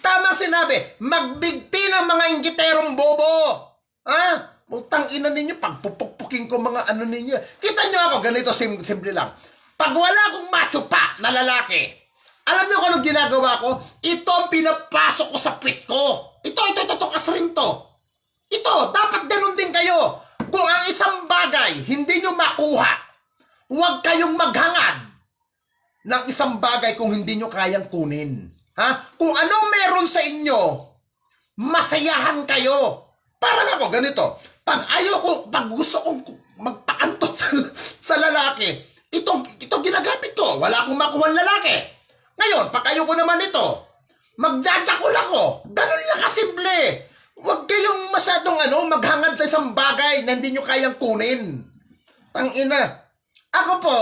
Tama sinabi, magbigti ng mga inggiterong bobo. Utang ina ninyo, pagpupukpukin ko mga ano ninyo. Kita nyo ako, ganito simple lang. Pag wala akong macho pa na lalaki, alam nyo kung anong ginagawa ko? Ito ang pinapasok ko sa puwit ko. Ito, kasrin to. Ito, dapat ganun din kayo. Kung ang isang bagay, hindi nyo makuha, huwag kayong maghangad ng isang bagay kung hindi nyo kayang kunin. Kung anong meron sa inyo, masayahan kayo. Parang ako, ganito. Pag gusto kong magpakantot sa lalaki, itong ginagamit ko. Wala akong makuha lalaki. Ngayon, pag ayoko naman ito, magdadakol ako. Ganun lang kasimple. Huwag kayong masyadong maghangad sa isang bagay na hindi nyo kayang kunin. Tangina. Ako po,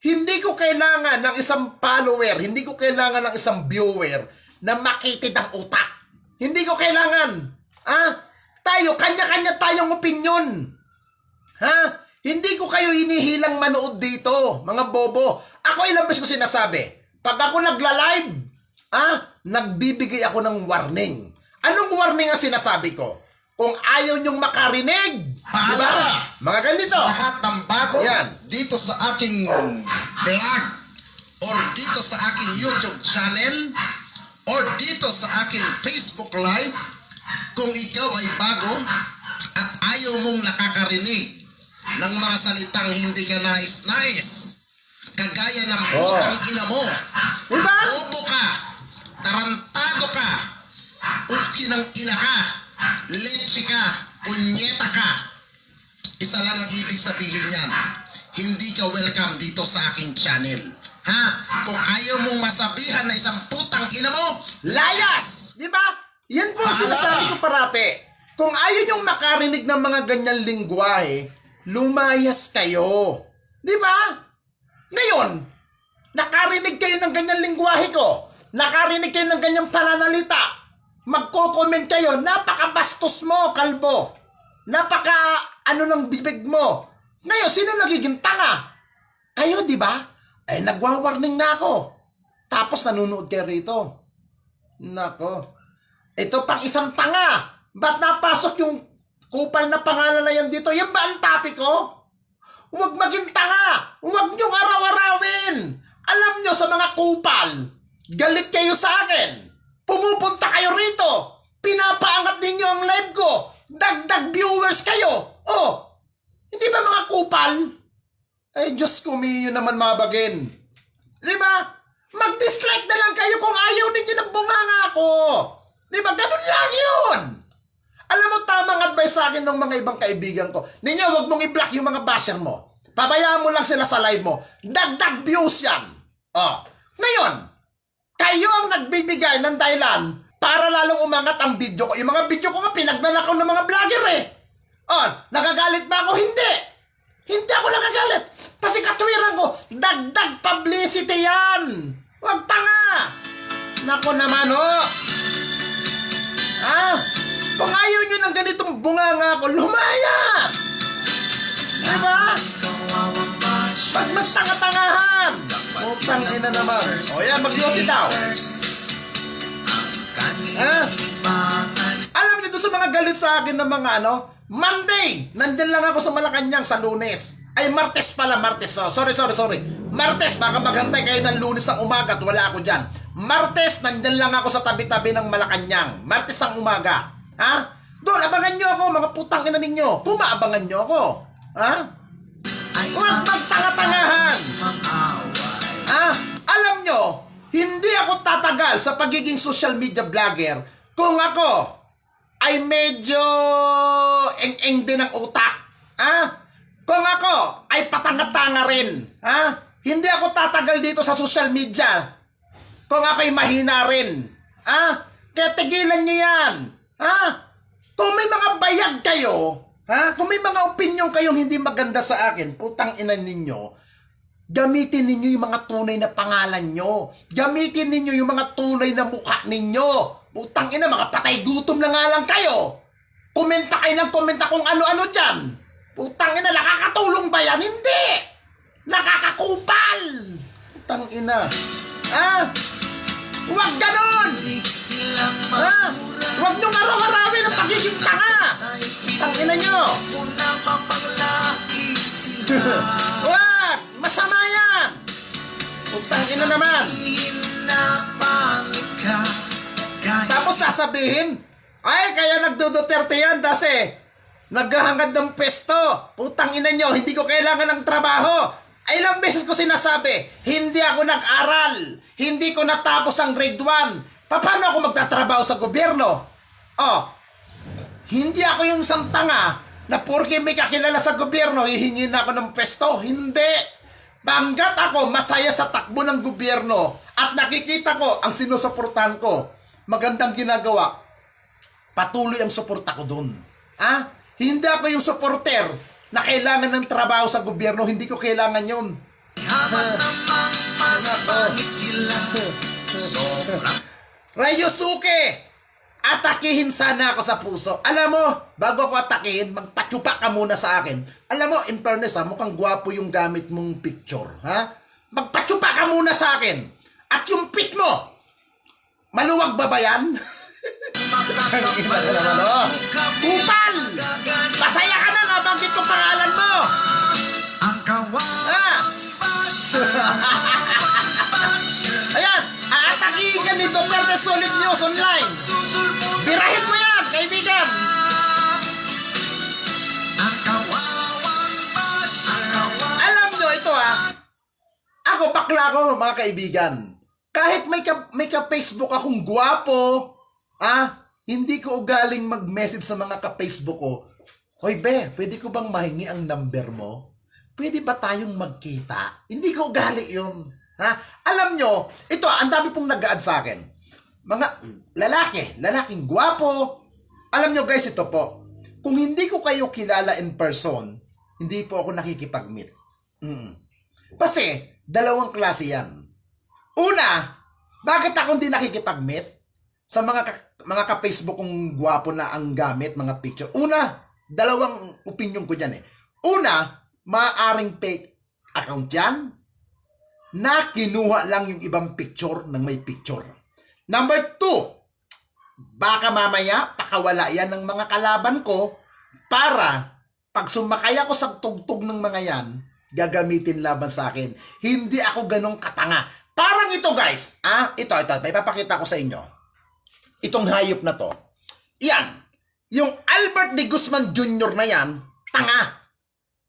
hindi ko kailangan ng isang follower, hindi ko kailangan ng isang viewer na makitid ang utak. Hindi ko kailangan. Tayo, kanya-kanya tayong opinion. Hindi ko kayo hinihilang manood dito, mga bobo. Ako ilang beses ko sinasabi, pag ako nagla-live, nagbibigay ako ng warning. Anong warning ang sinasabi ko? Kung ayaw nyong makarinig, diba? Mga ganito. Sa lahat ng bago Yan. dito sa aking vlog or dito sa aking YouTube channel or dito sa aking Facebook Live, kung ikaw ay bago at ayaw mong nakakarinig ng mga salitang hindi ka nais-nais, kagaya ng putang ina mo, Diba? bobo ka, tarantado ka, uki ng ina ka, leche ka, punyeta ka, isa lang ang ibig sabihin yan, hindi ka welcome dito sa aking channel. Kung ayaw mong masabihan na isang putang ina mo, Layas! Di ba? Yan po ang sinasabi ko parate. Kung ayaw nyong makarinig ng mga ganyang lingwahe, lumayas kayo. Di ba? Ngayon, nakarinig kayo ng ganyang lingwahe ko, nakarinig kayo ng ganyang pananalita, magko-comment kayo, napakabastos mo, kalbo. Ng bibig mo. Ngayon, sino nagiging tanga? Kayo, di ba? Nagwa-warning na ako. Tapos nanonood kayo rito. Nako. Ito pang isang tanga. Ba't napasok yung kupal na pangalan na yan dito? Yan ba ang topic ko? Huwag maging tanga. Huwag niyong araw-arawin. Alam niyo sa mga kupal, galit kayo sa akin. Pumupunta kayo rito. Pinapaangat ninyo ang live ko. Dagdag viewers kayo. Hindi ba mga kupal? Diyos ko, miyo naman mabagin. Di ba? Mag-dislike na lang kayo kung ayaw ninyo ng bunganga ko. Di ba? Ganun lang yun. Alam mo, tamang advice sa akin ng mga ibang kaibigan ko. Ninyo, wag mong i-block yung mga basher mo. Pabayaan mo lang sila sa live mo. Dagdag views yan. Oh. Ngayon, kayo ang nagbibigay ng dahilan para lalong umangat ang video ko. Yung mga video ko nga, pinagnanakaw ng mga vlogger eh. Oh, nagagalit ba ako? Hindi. Hindi ako nagagalit. Kasi katwiran ko, dagdag publicity yan. Huwag tanga. Nako naman, oh. Kung ayaw nyo ng ganitong bunganga ko, lumayas. Diba? Pag magtanga-tangahan. Putang ina naman. O yan, mag-yosi daw. Alam niyo doon sa mga galit sa akin ng mga Monday, nandyan lang ako sa Malacanang sa Lunes. Ay, Martes pala, Martes. Oh, sorry. Martes, baka maghantay kayo ng Lunes ng umaga at wala ako dyan. Martes, nandyan lang ako sa tabi-tabi ng Malacanang. Martes ang umaga. Ha? Doon, abangan nyo ako, mga putang ina ninyo. Kumaabangan nyo ako. Ha? Huwag magtanga-tangahan. Ha? Alam nyo, hindi ako tatagal sa pagiging social media vlogger kung ako ay medyo eng-eng din ang utak. Ha? Kung ako ay patanga-tanga rin. Ha? Hindi ako tatagal dito sa social media kung ako ay mahina rin. Ha? Kaya tigilan nyo yan. Ha? Kung may mga bayag kayo, ha? Kung may mga opinion kayong hindi maganda sa akin, putang ina ninyo, gamitin ninyo yung mga tunay na pangalan nyo. Gamitin ninyo yung mga tunay na mukha ninyo. Putang ina, mga patay gutom na nga lang kayo. Komenta kayo ng komenta kung ano-ano dyan. Putang ina, nakakatulong ba yan? Hindi! Nakakakupal! Putang ina. Ha? Huwag ganon! Ha? Huwag nyo araw-arawin ang pagiging tanga! Tangina nyo! Huwag! Masama yan! Tangina naman! Tapos sasabihin, ay, kaya nagduduterte yan kasi naghahangad ng pesto. Putang ina nyo, hindi ko kailangan ng trabaho. Ay, ilang beses ko sinasabi, hindi ako nag-aral. Hindi ko natapos ang grade 1. Paano ako magtatrabaho sa gobyerno? Oh, hindi ako yung isang tanga na porke may kakilala sa gobyerno, hihingin ako ng pesto. Hindi. Banggat ako masaya sa takbo ng gobyerno at nakikita ko ang sinusuportahan ko, magandang ginagawa, patuloy ang suporta ko dun. Ha? Hindi ako yung supporter na kailangan ng trabaho sa gobyerno, hindi ko kailangan yun. Ryosuke, atakihin sana ako sa puso. Alam mo, bago ako atakihin, magpatsupa ka muna sa akin. Alam mo, in fairness mukhang gwapo yung gamit mong picture. Ha? Magpatsupa ka muna sa akin. At yung pit mo, maluwag ba ba yan? Kupal! Masaya ka na, nabanggit ko pangalan mo! Ayan, aatakihin ka ni Duterte Solid News Online. Birahin mo yan, kaibigan! Alam nyo, ito ako bakla ko, mga kaibigan. Kahit may ka-Facebook akong gwapo, hindi ko ugaling mag-message sa mga ka-Facebook ko, hoy be, pwede ko bang mahingi ang number mo? Pwede ba tayong magkita? Hindi ko ugali yun. Ha? Alam nyo, ito, ang dami pong nag-a-add sa akin. Mga lalaking gwapo. Alam nyo guys, ito po, kung hindi ko kayo kilala in person, hindi po ako nakikipag-meet. Kasi, dalawang klase yan. Una, bakit ako hindi nakikipag-meet? Sa mga ka-Facebook kong gwapo na ang gamit, mga picture. Una, dalawang opinion ko dyan eh. Una, maaaring fake account yan na kinuha lang yung ibang picture ng may picture. Number 2, baka mamaya pakawala yan ng mga kalaban ko para pag sumakay ako sa tugtog ng mga yan, gagamitin laban sa akin. Hindi ako ganong katanga. Parang ito guys, ito, may papakita ko sa inyo. Itong hayop na to. Yan. Yung Albert de Guzman Jr. na yan, tanga.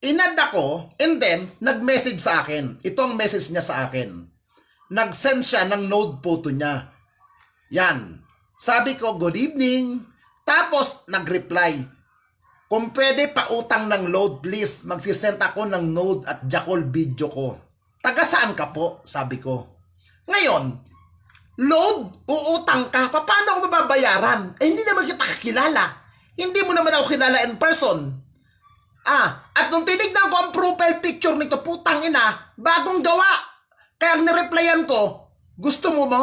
Inad ako, and then, nag-message sa akin. Ito ang message niya sa akin. Nag-send siya ng node photo niya. Yan. Sabi ko, good evening. Tapos, nag-reply, kung pwede pautang ng load, please, magsisend ako ng node at Jackal video ko. Taga saan ka po? Sabi ko. Ngayon, load, uutang ka, paano ako mababayaran? Eh, hindi naman kita kakilala. Hindi mo naman ako kilala in person. At nung tinignan ko ang profile picture nito, putang ina, bagong gawa. Kaya ang nireplyan ko, gusto mo mo?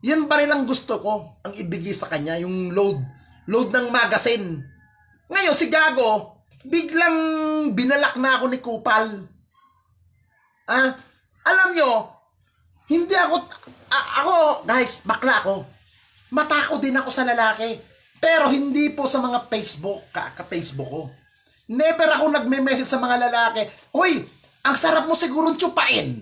Yan ba rin ang gusto ko, ang ibigay sa kanya, yung load ng magazine. Ngayon, si Gago, biglang binalak na ako ni Kupal. Alam nyo, hindi ako, guys, bakla ako. Matako din ako sa lalaki. Pero hindi po sa mga Facebook, ka-Facebook ko. Never ako nagme-message sa mga lalaki, hoy, ang sarap mo siguro tsupain.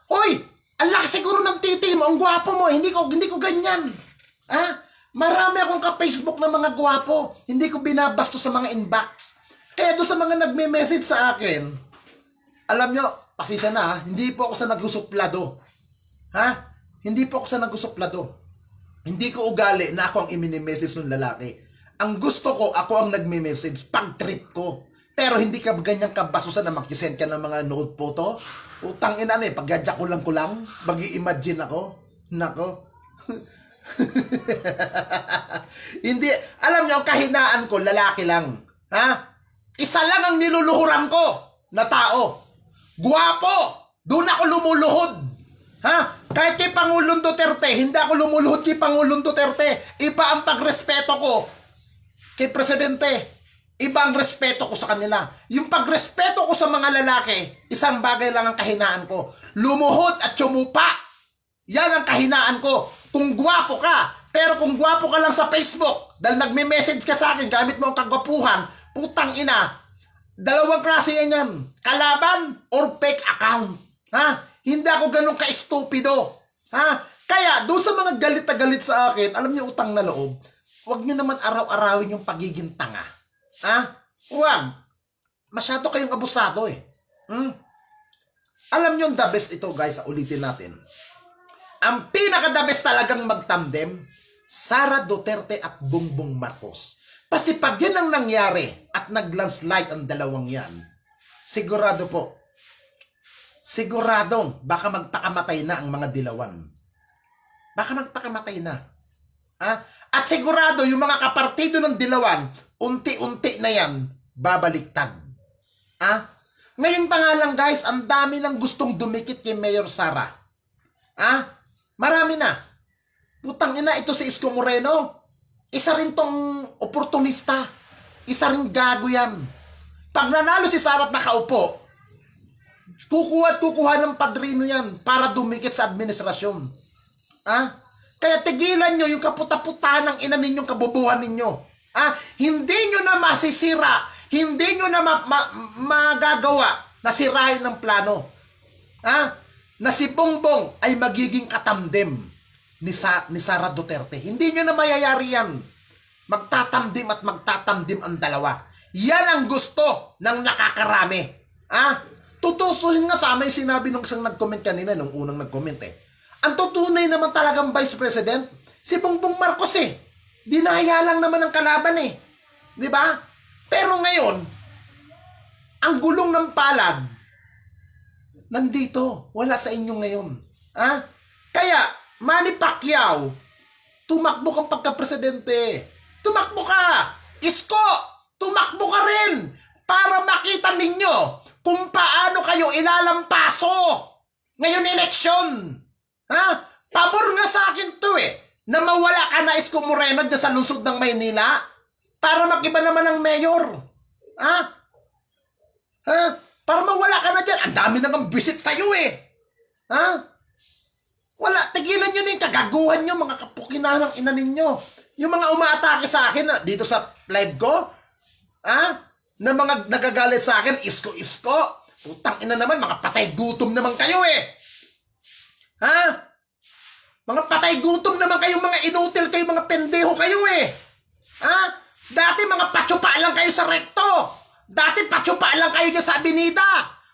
Hoy, ang lakas siguro ng titi mo, ang gwapo mo, hindi ko ganyan. Marami akong ka-Facebook na mga gwapo. Hindi ko binabasto sa mga inbox. Kaya doon sa mga nagme-message sa akin, alam nyo, pasensya na hindi po ako sa nagsusuplado. Hindi po ako sa nagsusuplado. Hindi ko ugali na ako ang imini-message ng lalaki. Ang gusto ko, ako ang nagme-message pag trip ko. Pero hindi ka ganyan kabasusan na makisend ka ng mga note photo. Utang ina paggadya ko lang, mag-i-imagine ako. Nako. Hindi, alam niyo, ang kahinaan ko, lalaki lang. Isa lang ang niluluhuran ko na tao. Guwapo! Doon ako lumuluhod. Kahit kay Pangulong Duterte, hindi ako lumuluhod kay Pangulong Duterte. Iba ang pagrespeto ko kay Presidente. Iba ang respeto ko sa kanila. Yung pagrespeto ko sa mga lalaki, isang bagay lang ang kahinaan ko. Lumuhod at tsumupa. Yan ang kahinaan ko. Kung gwapo ka, pero kung gwapo ka lang sa Facebook, dahil nagme-message ka sa akin, gamit mo ang kagwapuhan, putang ina, dalawang klase yan. Kalaban or fake account. Hindi ako ganun ka-estupido. Kaya, doon sa mga galit na galit sa akin, alam niyo, utang na loob, huwag niyo naman araw-arawin yung pagiging tanga. Huwag. Masyado kayong abusado eh. Alam niyo, the best ito guys, ulitin natin. Ang pinaka-the best talagang magtandem, Sara Duterte at Bongbong Marcos. Kasi pag yan ang nangyari at nag-landslide ang dalawang yan, sigurado po, siguradong baka magpakamatay na ang mga dilawan. Baka magpakamatay na. At sigurado yung mga kapartido ng dilawan, unti-unti na yan, babaliktad. Ngayon pa nga lang guys, ang dami nang gustong dumikit kay Mayor Sara. Marami na. Putang ina, ito si Isko Moreno. Isa rin tong oportunista. Isa rin gago yan. Pag nanalo si Sara at nakaupo, kukuha ng padrino yan para dumikit sa administrasyon. Kaya tigilan nyo yung kaputa-puta ng ina ninyong kabubuhan ninyo. Hindi nyo na masisira, hindi nyo na magagawa na sirahin ng plano. Na si Bongbong ay magiging katamdim ni Sara Duterte. Hindi nyo na mayayari yan. Magtatamdim at magtatamdim ang dalawa. Yan ang gusto ng nakakarami. Tutusuhin nga sa amin sinabi nung isang nag-comment kanina, nung unang nag-comment Ang tutunay naman talagang Vice President, si Bongbong Marcos Dinaya lang naman ang kalaban Di ba? Pero ngayon, ang gulong ng palad, nandito, wala sa inyo ngayon. Kaya, Manny Pacquiao, tumakbo kang pagka-presidente. Tumakbo ka! Isko, tumakbo ka rin para makita ninyo kung paano kayo ilalampaso ngayon eleksyon. Pabor nga sa akin to na mawala ka na Isko Moreno dyan sa lungsod ng Maynila para mag-iba naman ang mayor. Para mawala ka na dyan. Ang dami namang visit sa'yo Wala, tigilan nyo na yung kagaguhan nyo, mga kapukinanang ina ninyo. Yung mga umaatake sa akin dito sa live ko, na mga nagagalit sa akin, Isko. Putang ina naman, mga patay gutom naman kayo Mga patay gutom naman kayo, mga inutil kayo, mga pendeho kayo Dati mga patsupa lang kayo sa rekto. Dati patsupa lang kayo dyan sa Abinida.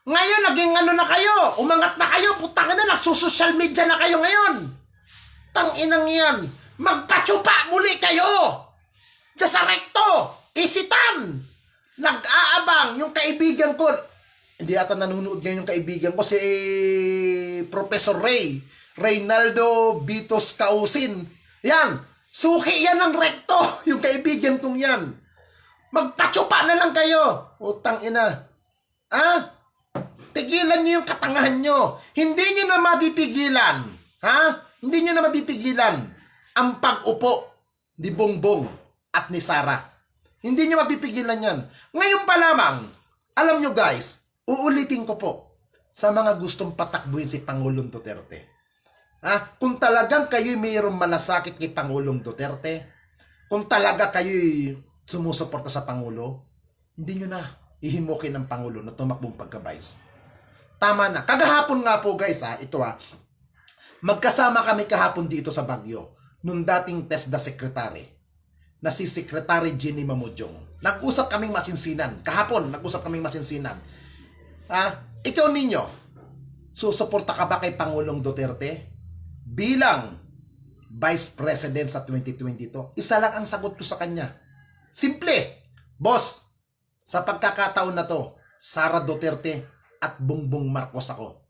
Ngayon, naging ano na kayo. Umangat na kayo. Putang ina, nagsusocial media na kayo ngayon. Tang inang yan. Magpatsupa muli kayo. Diyan sa recto, isitan. Nag-aabang yung kaibigan ko. Hindi ata nanonood ngayon yung kaibigan ko, si Professor Reynaldo Bitos Kausin. Yan, suki yan ng recto, yung kaibigan kong yan. Magpatsupa na lang kayo. Utang ina. Pigilan nyo yung katangahan nyo. Hindi nyo na mapipigilan. Hindi nyo na mapipigilan ang pag-upo ni Bongbong at ni Sara. Hindi nyo mapipigilan yan. Ngayon pa lamang, alam nyo guys, uulitin ko po sa mga gustong patakbuhin si Pangulong Duterte. Kung talagang kayo'y mayroong malasakit kay Pangulong Duterte, kung talaga kayo'y sumusuporta sa Pangulo, hindi nyo na ihimukin ng Pangulo na tumakbong pagka-vice. Tama na. Kagahapon nga po guys, ito magkasama kami kahapon dito sa Baguio nung dating TESDA Secretary na si Secretary Jenny Mamudjong. Nag-usap kaming masinsinan. Kahapon, nag-usap kaming masinsinan. Ikaw ninyo, susuporta ka ba kay Pangulong Duterte bilang Vice President sa 2022? Isa lang ang sagot ko sa kanya. Simple. Boss, sa pagkakataon na to, Sara Duterte at Bongbong Marcos ako.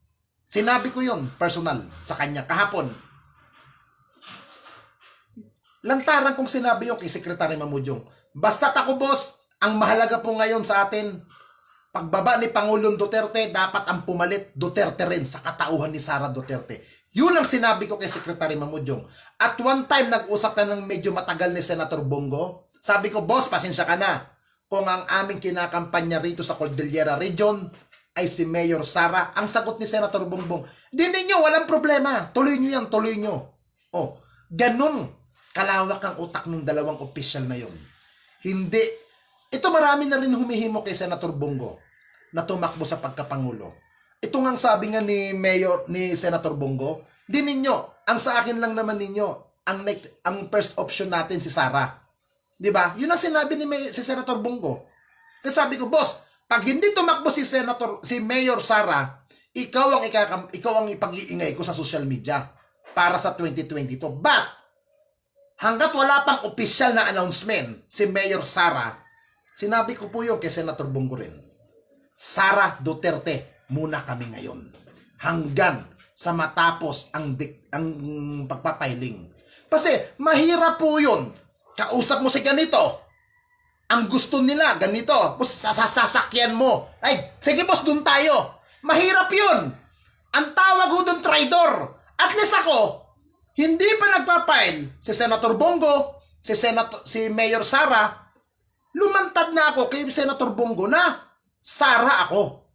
Sinabi ko yun, personal, sa kanya kahapon. Lantaran kong sinabi yun kay Secretary Mamudjong. Basta't ako, boss, ang mahalaga po ngayon sa atin, pagbaba ni Pangulong Duterte, dapat ang pumalit Duterte rin sa katauhan ni Sara Duterte. Yun ang sinabi ko kay Secretary Mamudjong. At one time, nag-usap na ng medyo matagal ni Senator Bongo. Sabi ko, boss, pasensya ka na. Kung ang aming kinakampanya rito sa Cordillera Region ay si Mayor Sara, ang sagot ni Senator Bongbong, di ninyo, walang problema. Tuloy nyo yan, tuloy nyo. Ganun kalawak ang utak ng dalawang opisyal na yun. Hindi. Ito marami na rin humihimo kay Senator Bongo na tumakbo sa pagkapangulo. Ito nga sabi nga ni Senator Bongo, di ninyo, ang sa akin lang naman ninyo, ang first option natin si Sara. Di ba? Yun ang sinabi si Senator Bongo. Kasi sabi ko, boss, pag hindi tumakbo si Mayor Sara, ikaw ang ipag-iingay ko sa social media para sa 2022. But hanggat wala pang opisyal na announcement si Mayor Sara, sinabi ko po yun kay Senator Bongo rin. Sara Duterte muna kami ngayon hanggang sa matapos ang pagpapiling. Kasi mahirap po yun. Kausap mo si ganito. Ang gusto nila, ganito. Sasakyan mo. Ay, sige boss, dun tayo. Mahirap yun. Ang tawag ko dun, traidor. At least ako, hindi pa nagpapile si Senator Bongo, si Mayor Sara, lumantad na ako kay Senator Bongo na Sara ako.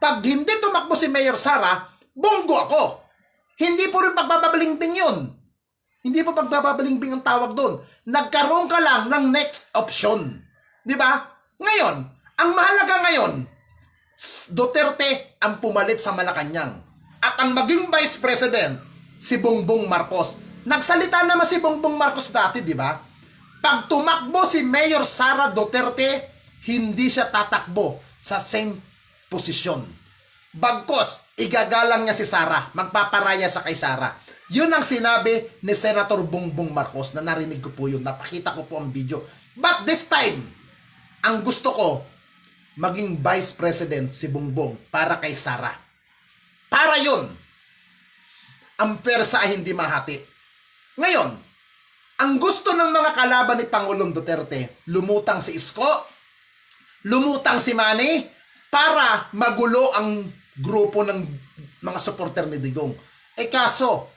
Pag hindi tumakbo si Mayor Sara, Bongo ako. Hindi po rin pagbabalingbing yun. Hindi po pagbabalingbing ang tawag doon. Nagkaroon ka lang ng next option. Di ba? Ngayon, ang mahalaga ngayon, Duterte ang pumalit sa Malacanang. At ang maging Vice President, si Bongbong Marcos. Nagsalita naman si Bongbong Marcos dati, di ba? Pag tumakbo si Mayor Sara Duterte, hindi siya tatakbo sa same posisyon. Bagkos, igagalang niya si Sara, magpaparaya sa kay Sara. Yun ang sinabi ni Senator Bongbong Marcos na narinig ko po yun, napakita ko po ang video. But this time, ang gusto ko, maging Vice President si Bongbong para kay Sara. Para yun, ang persa ay hindi mahati. Ngayon, ang gusto ng mga kalaban ni Pangulong Duterte, lumutang si Isko, lumutang si Manny, para magulo ang grupo ng mga supporter ni Digong. Kaso,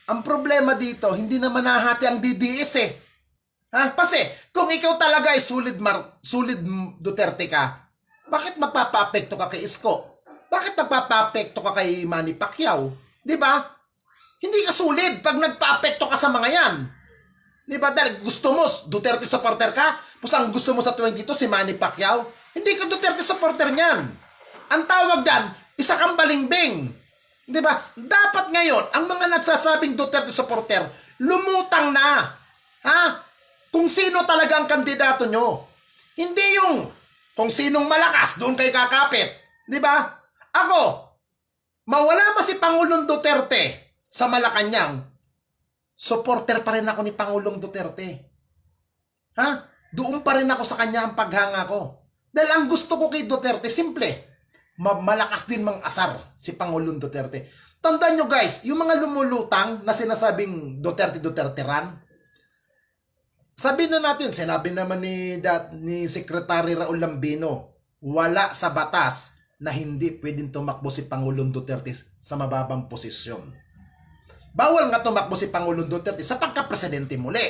ang problema dito, hindi naman nahati ang DDS Kasi, kung ikaw talaga ay solid Duterte ka, bakit magpapapekto ka kay Isko? Bakit magpapapekto ka kay Manny Pacquiao? Di ba? Hindi ka solid pag nagpapekto ka sa mga yan. Di ba? Dahil gusto mo, Duterte supporter ka, tapos ang gusto mo sa 22, si Manny Pacquiao, hindi ka Duterte supporter niyan. Ang tawag dyan, isa kang balingbing. Di ba? Dapat ngayon, ang mga nagsasabing Duterte supporter, lumutang na. Kung sino talaga ang kandidato nyo. Hindi yung kung sinong malakas, doon kayo kakapit. Di ba? Ako, mawala ba si Pangulong Duterte sa Malacanang, supporter pa rin ako ni Pangulong Duterte. Ha? Doon pa rin ako sa kanya ang paghanga ko. Dahil ang gusto ko kay Duterte, simple. Malakas din mang asar si Pangulong Duterte. Tandaan nyo guys, yung mga lumulutang na sinasabing Duterte ran, sabi na natin, sinabi naman ni Secretary Raul Lambino, wala sa batas na hindi pwedeng tumakbo si Pangulong Duterte sa mababang posisyon. Bawal nga tumakbo si Pangulong Duterte sa pagka-presidente muli.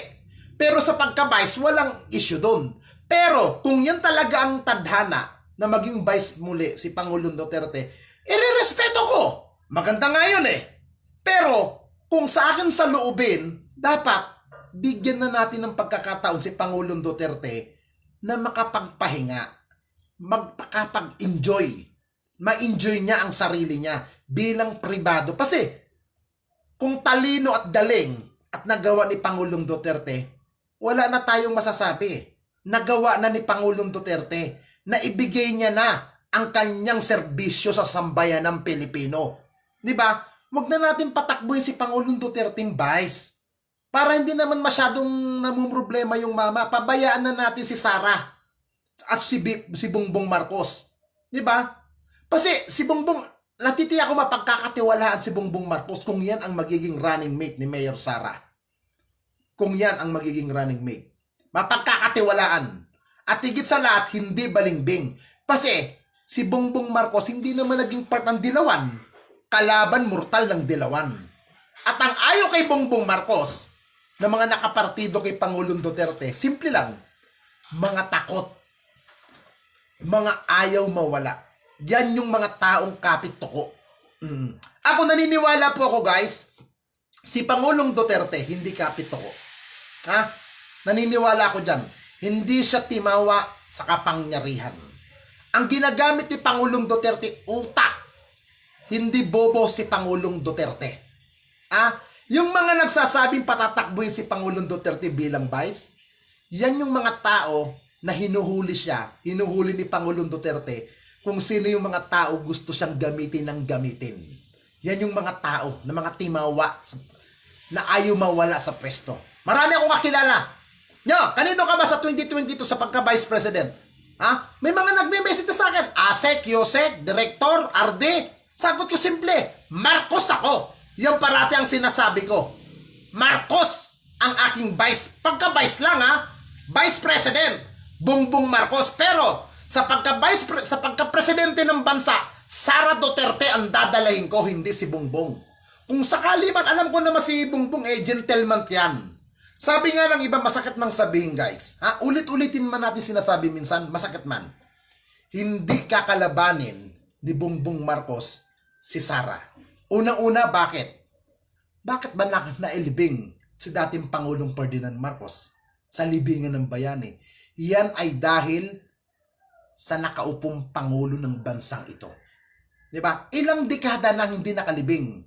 Pero sa pagka-vice, walang issue doon. Pero kung yan talaga ang tadhana na maging vice muli si Pangulong Duterte, irerespeto ko. Maganda nga yun eh. Pero kung sa akin sa loobin, dapat bigyan na natin ng pagkakataon si Pangulong Duterte na makapagpahinga, magpakapag-enjoy, ma-enjoy niya ang sarili niya bilang pribado. Kasi kung talino at galing at nagawa ni Pangulong Duterte, wala na tayong masasabi. Nagawa na ni Pangulong Duterte na ibigay niya na ang kanyang serbisyo sa sambayan ng Pilipino. Di ba? Huwag na natin patakbuhin si Pangulong Duterte vice. Para hindi naman masyadong namumroblema yung mama, pabayaan na natin si Sara at si Bongbong Marcos. Di ba? Kasi si Bongbong, natitiyak ko mapagkakatiwalaan si Bongbong Marcos kung yan ang magiging running mate ni Mayor Sara. Kung yan ang magiging running mate. Mapagkakatiwalaan. At higit sa lahat, hindi balingbing. Kasi si Bongbong Marcos hindi naman naging part ng Dilawan. Kalaban mortal ng Dilawan. At ang ayaw kay Bongbong Marcos na mga nakapartido kay Pangulong Duterte, simple lang, mga takot. Mga ayaw mawala. Yan yung mga taong kapit-tuko. Ako naniniwala po ako guys, si Pangulong Duterte hindi kapit-tuko. Ha? Naniniwala ako dyan. Hindi siya timawa sa kapangyarihan. Ang ginagamit ni Pangulong Duterte, utak. Hindi bobo si Pangulong Duterte. Yung mga nagsasabing patatakbuhin si Pangulong Duterte bilang vice, yan yung mga tao na hinuhuli siya, hinuhuli ni Pangulong Duterte kung sino yung mga tao gusto siyang gamitin ng gamitin. Yan yung mga tao na mga timawa na ayaw mawala sa pwesto. Marami akong kakilala. Kanino ka ba sa 2022 sa pagka-vice president? May mga nagme-message na sa akin. Asek, Yosek, Director, RD. Sagot ko simple, Marcos ako. Yan parati ang sinasabi ko. Marcos ang aking vice. Pagka-vice lang vice president. Bongbong Marcos. Pero sa pagka-presidente ng bansa, Sara Duterte ang dadalahin ko, hindi si Bongbong. Kung sakali man, alam ko naman si Bongbong gentleman yan. Sabi nga ng iba, masakit mang sabihin guys. Ulit-ulitin man natin sinasabi minsan, masakit man. Hindi kakalabanin ni Bongbong Marcos si Sara. Unang-una, bakit? Bakit ba nailibing si dating Pangulong Ferdinand Marcos sa libingan ng bayani? Yan ay dahil sa nakaupong Pangulo ng bansang ito. Diba? Ilang dekada nang hindi nakalibing.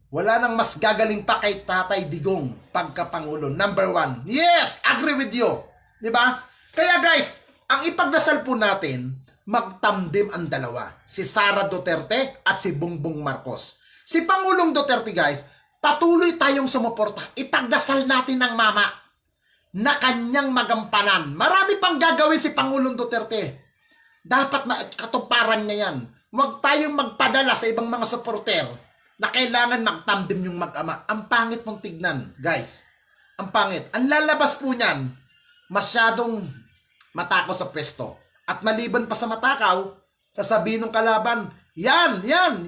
Wala nang mas gagaling pa kay Tatay Digong pagkapangulo. Number 1. Yes! Agree with you. Diba? Kaya guys, ang ipagdasal po natin, magtamdim ang dalawa. Si Sara Duterte at si Bongbong Marcos. Si Pangulong Duterte guys, patuloy tayong sumuporta. Ipagdasal natin ng mama na kanyang magampanan. Marami pang gagawin si Pangulong Duterte. Dapat katuparan niya yan. Huwag tayong magpadala sa ibang mga supporter na kailangan magtamdim yung mag-ama. Ang pangit mong tignan, guys. Ang pangit. Ang lalabas po niyan, masyadong matakot sa pwesto. At maliban pa sa matakaw, sasabihin ng kalaban, yan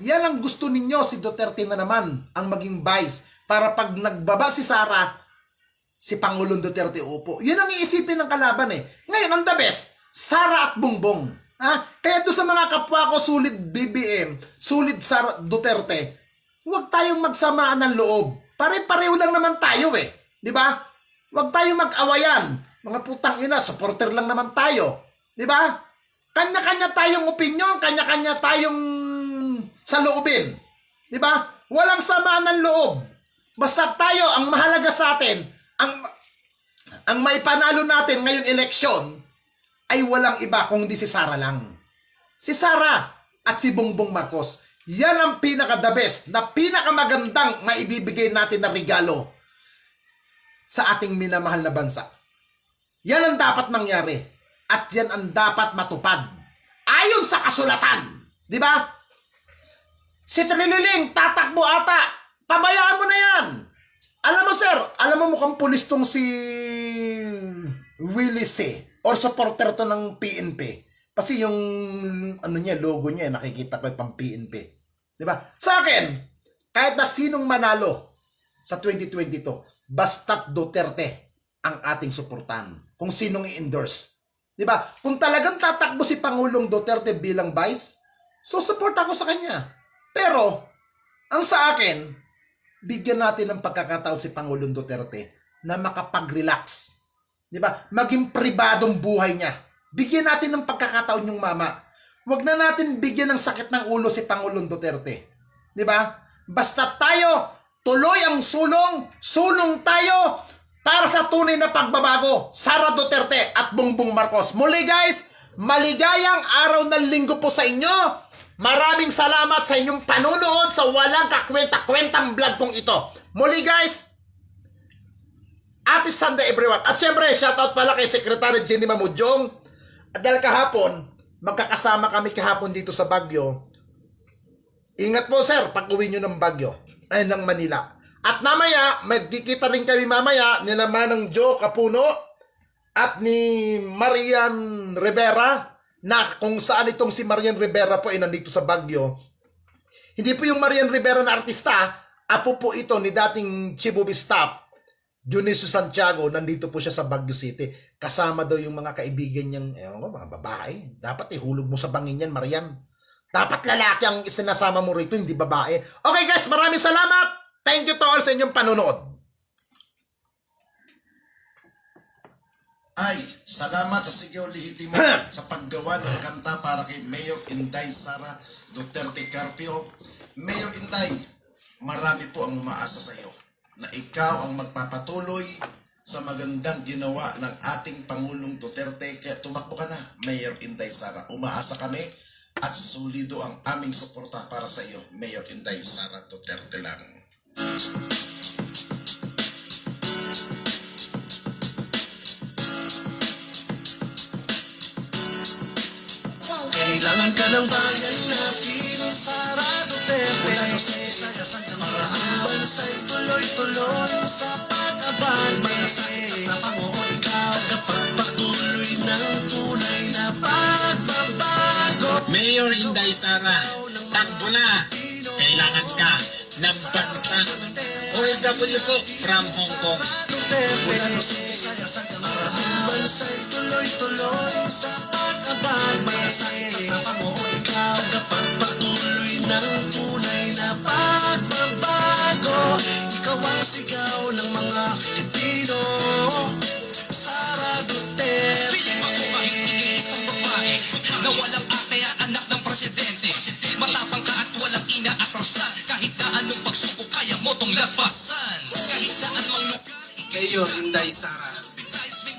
ang gusto ninyo, si Duterte na naman ang maging vice. Para pag nagbaba si Sara, si Pangulong Duterte upo. Yun ang iisipin ng kalaban Ngayon, ang the best, Sara at Bongbong. Kaya doon sa mga kapwa ko, sulit BBM, sulit Sara Duterte, huwag tayong magsamaan ng loob. Pare-pareho lang naman tayo Di ba? Huwag tayong mag-awayan. Mga putang ina, supporter lang naman tayo. Di ba? Kanya-kanya tayong opinion, kanya-kanya tayong saloobin. Di ba? Walang samaan ng loob. Basta tayo, ang mahalaga sa atin, ang maipanalo natin ngayong eleksyon, ay walang iba kung di si Sara lang. Si Sara at si Bongbong Marcos. Yan ang pinaka-the best, na pinakamagandang maibibigay natin na regalo sa ating minamahal na bansa. Yan ang dapat mangyari at yan ang dapat matupad ayon sa kasulatan. Di ba? Si Trililing, tatakbo ata. Pabayaan mo na yan. Alam mo sir, alam mo mukhang pulis tong si Willis or supporter to ng PNP. Kasi yung ano niya, logo niya, nakikita ko yung pang PNP. Di ba? Sa akin, kahit na sinong manalo sa 2022, basta't Duterte ang ating suportahan. Kung sinong i-endorse. Di ba? Kung talagang tatakbo si Pangulong Duterte bilang vice, so support ako sa kanya. Pero, ang sa akin, bigyan natin ng pagkakataon si Pangulong Duterte na makapag-relax. Di ba? Maging pribadong buhay niya. Bigyan natin ng pagkakataon yung mama. Huwag na natin bigyan ng sakit ng ulo si Pangulong Duterte. Di ba? Basta tayo, tuloy ang sulong tayo para sa tunay na pagbabago. Sara Duterte at Bongbong Marcos. Muli guys, maligayang araw ng linggo po sa inyo. Maraming salamat sa inyong panunood sa walang kakwenta-kwentang vlog kong ito. Muli guys, happy Sunday everyone. At syempre, shoutout pala kay Secretary Jenny Mamudyong. At dahil kahapon, magkakasama kami kahapon dito sa Baguio. Ingat po sir, pag uwi nyo ng Baguio, ay ng Manila. At mamaya, magkikita rin kami mamaya ni naman ng Joe Capuno at ni Marian Rivera, na kung saan itong si Marian Rivera po ay nandito sa Baguio. Hindi po yung Marian Rivera na artista, apo po ito ni dating Chief of Staff, Dionisio Santiago, nandito po siya sa Baguio City. Kasama daw yung mga kaibigan niyang, mga babae. Dapat ihulog mo sa bangin yan, Marian. Dapat lalaki ang isinasama mo rito, hindi babae. Okay guys, maraming salamat. Thank you to all sa inyong panonood. Ay, salamat sa Sigaw Lihitimo sa paggawa ng kanta para kay Mayor Inday Sara Duterte Carpio. Mayor Inday, marami po ang umaasa sa iyo na ikaw ang magpapatuloy sa magandang ginawa ng ating Pangulong Duterte. Kaya tumakbo ka na, Mayor Inday Sara. Umaasa kami at solido ang aming suporta para sa iyo, Mayor Inday Sara Duterte lang. Kailangan ka ng bayan natin, Sara Duterte. Mula no sa Isaya hanggang ang bansay tuloy-tuloy sa pag-abad. Malasay na Pangulo, ikaw kapagpatuloy ng tunay na pagbabago. Mayor Inday Sara, takbo na. Kailangan ka ng bansa. OFW po from Hong Kong. Mula no sa Isaya hanggang ang bansay tuloy-tuloy sa pag-abad. Malasay na Pangulo, ikaw kapagpatuloy ng tunay na pagbabago. Ikaw ang sigaw ng mga Pilipino, Sara Duterte. Piling mo ba isang babae na walang ate at anak ng presidente? Matapang ka at walang inaatrasan. Kahit na anong pagsubok kaya mo tong labasan. Kahit saan mang lugar. Mayor Inday Sara,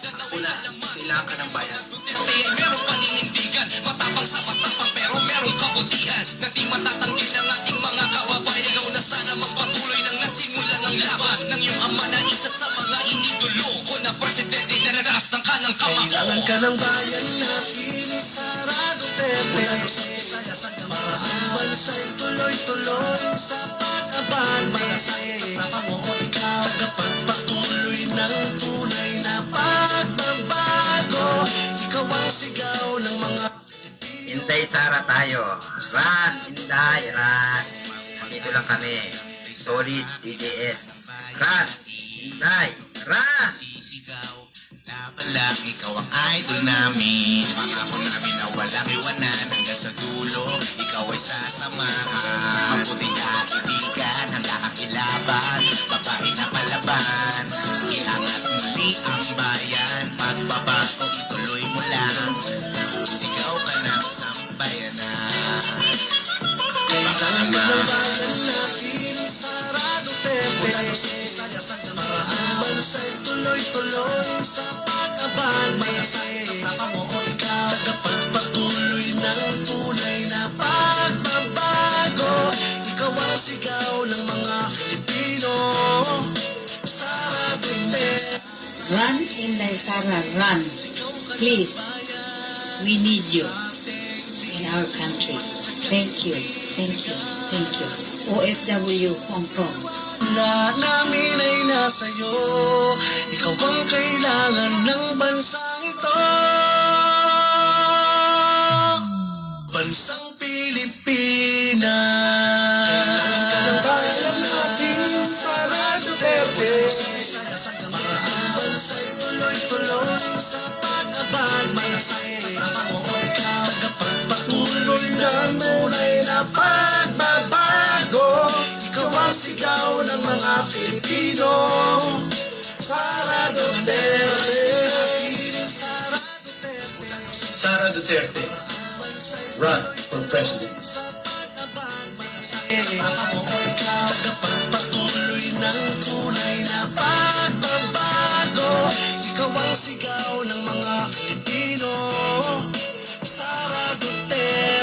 ako na, kailangan ka ng bayan. Duterte ay merong paninindigan. Matapang sa matapang pero merong kabutihan. Na di matatanggi ng ating mga kababayan. Ikaw na sana magpatuloy ng nasimulan ng laban. Nang iyong ama na isa sa mga inidolo ko na presidente na naraas ng kanang kamao. Kailangan ka ng bayan natin, Sara Duterte. Mula no sa Isaya hanggang ang bansay tuloy-tuloy sa pag-abad. Malasay na Pangulo, ikaw kapagpatuloy ng tunay na pagbabago. Ikaw ang sigaw ng mga Inday Sara tayo. Run, Inday, run. Dito lang kami. Solid DDS. Run, Inday, run. Lang, ikaw ang idol namin. Pangako namin na walang iwanan hanggang sa dulo. Ikaw ay sasamahan. Mabuting kaibigan, handa kang ilaban. Babae na palaban. Iangat muli ang bayan. Pagbabago, ituloy mo lang. Sigaw ka ng sambayanan. Kailangan ka ng bayan natin, Sara Duterte. Mula no sa Isaya hanggang ang bansay tuloy-tuloy sa pag-abad. Malasay na Pangulo, ikaw kapagpatuloy ng tunay na pagbabago. Inday Sara, run. Please. We need you in our country. Thank you. Thank you. Thank you. OFW Hong Kong. Na namin ay nasa'yo. Ikaw ang kailangan ng bansang ito. Bansang Pilipinas. Kailangan ka ng bayan natin, Sara Duterte. Para ang bansa'y tuloy-tuloy sa pag-abad. Manasay mo ikaw, tagapagpatuloy ng tunay na pagbabago. Ikaw ang sigaw ng mga Pilipino. Sara Duterte. Sara Duterte, run for president. Tagapagpatuloy ng tunay na pagbabago. Ikaw ang sigaw ng mga Pilipino. Sara Duterte.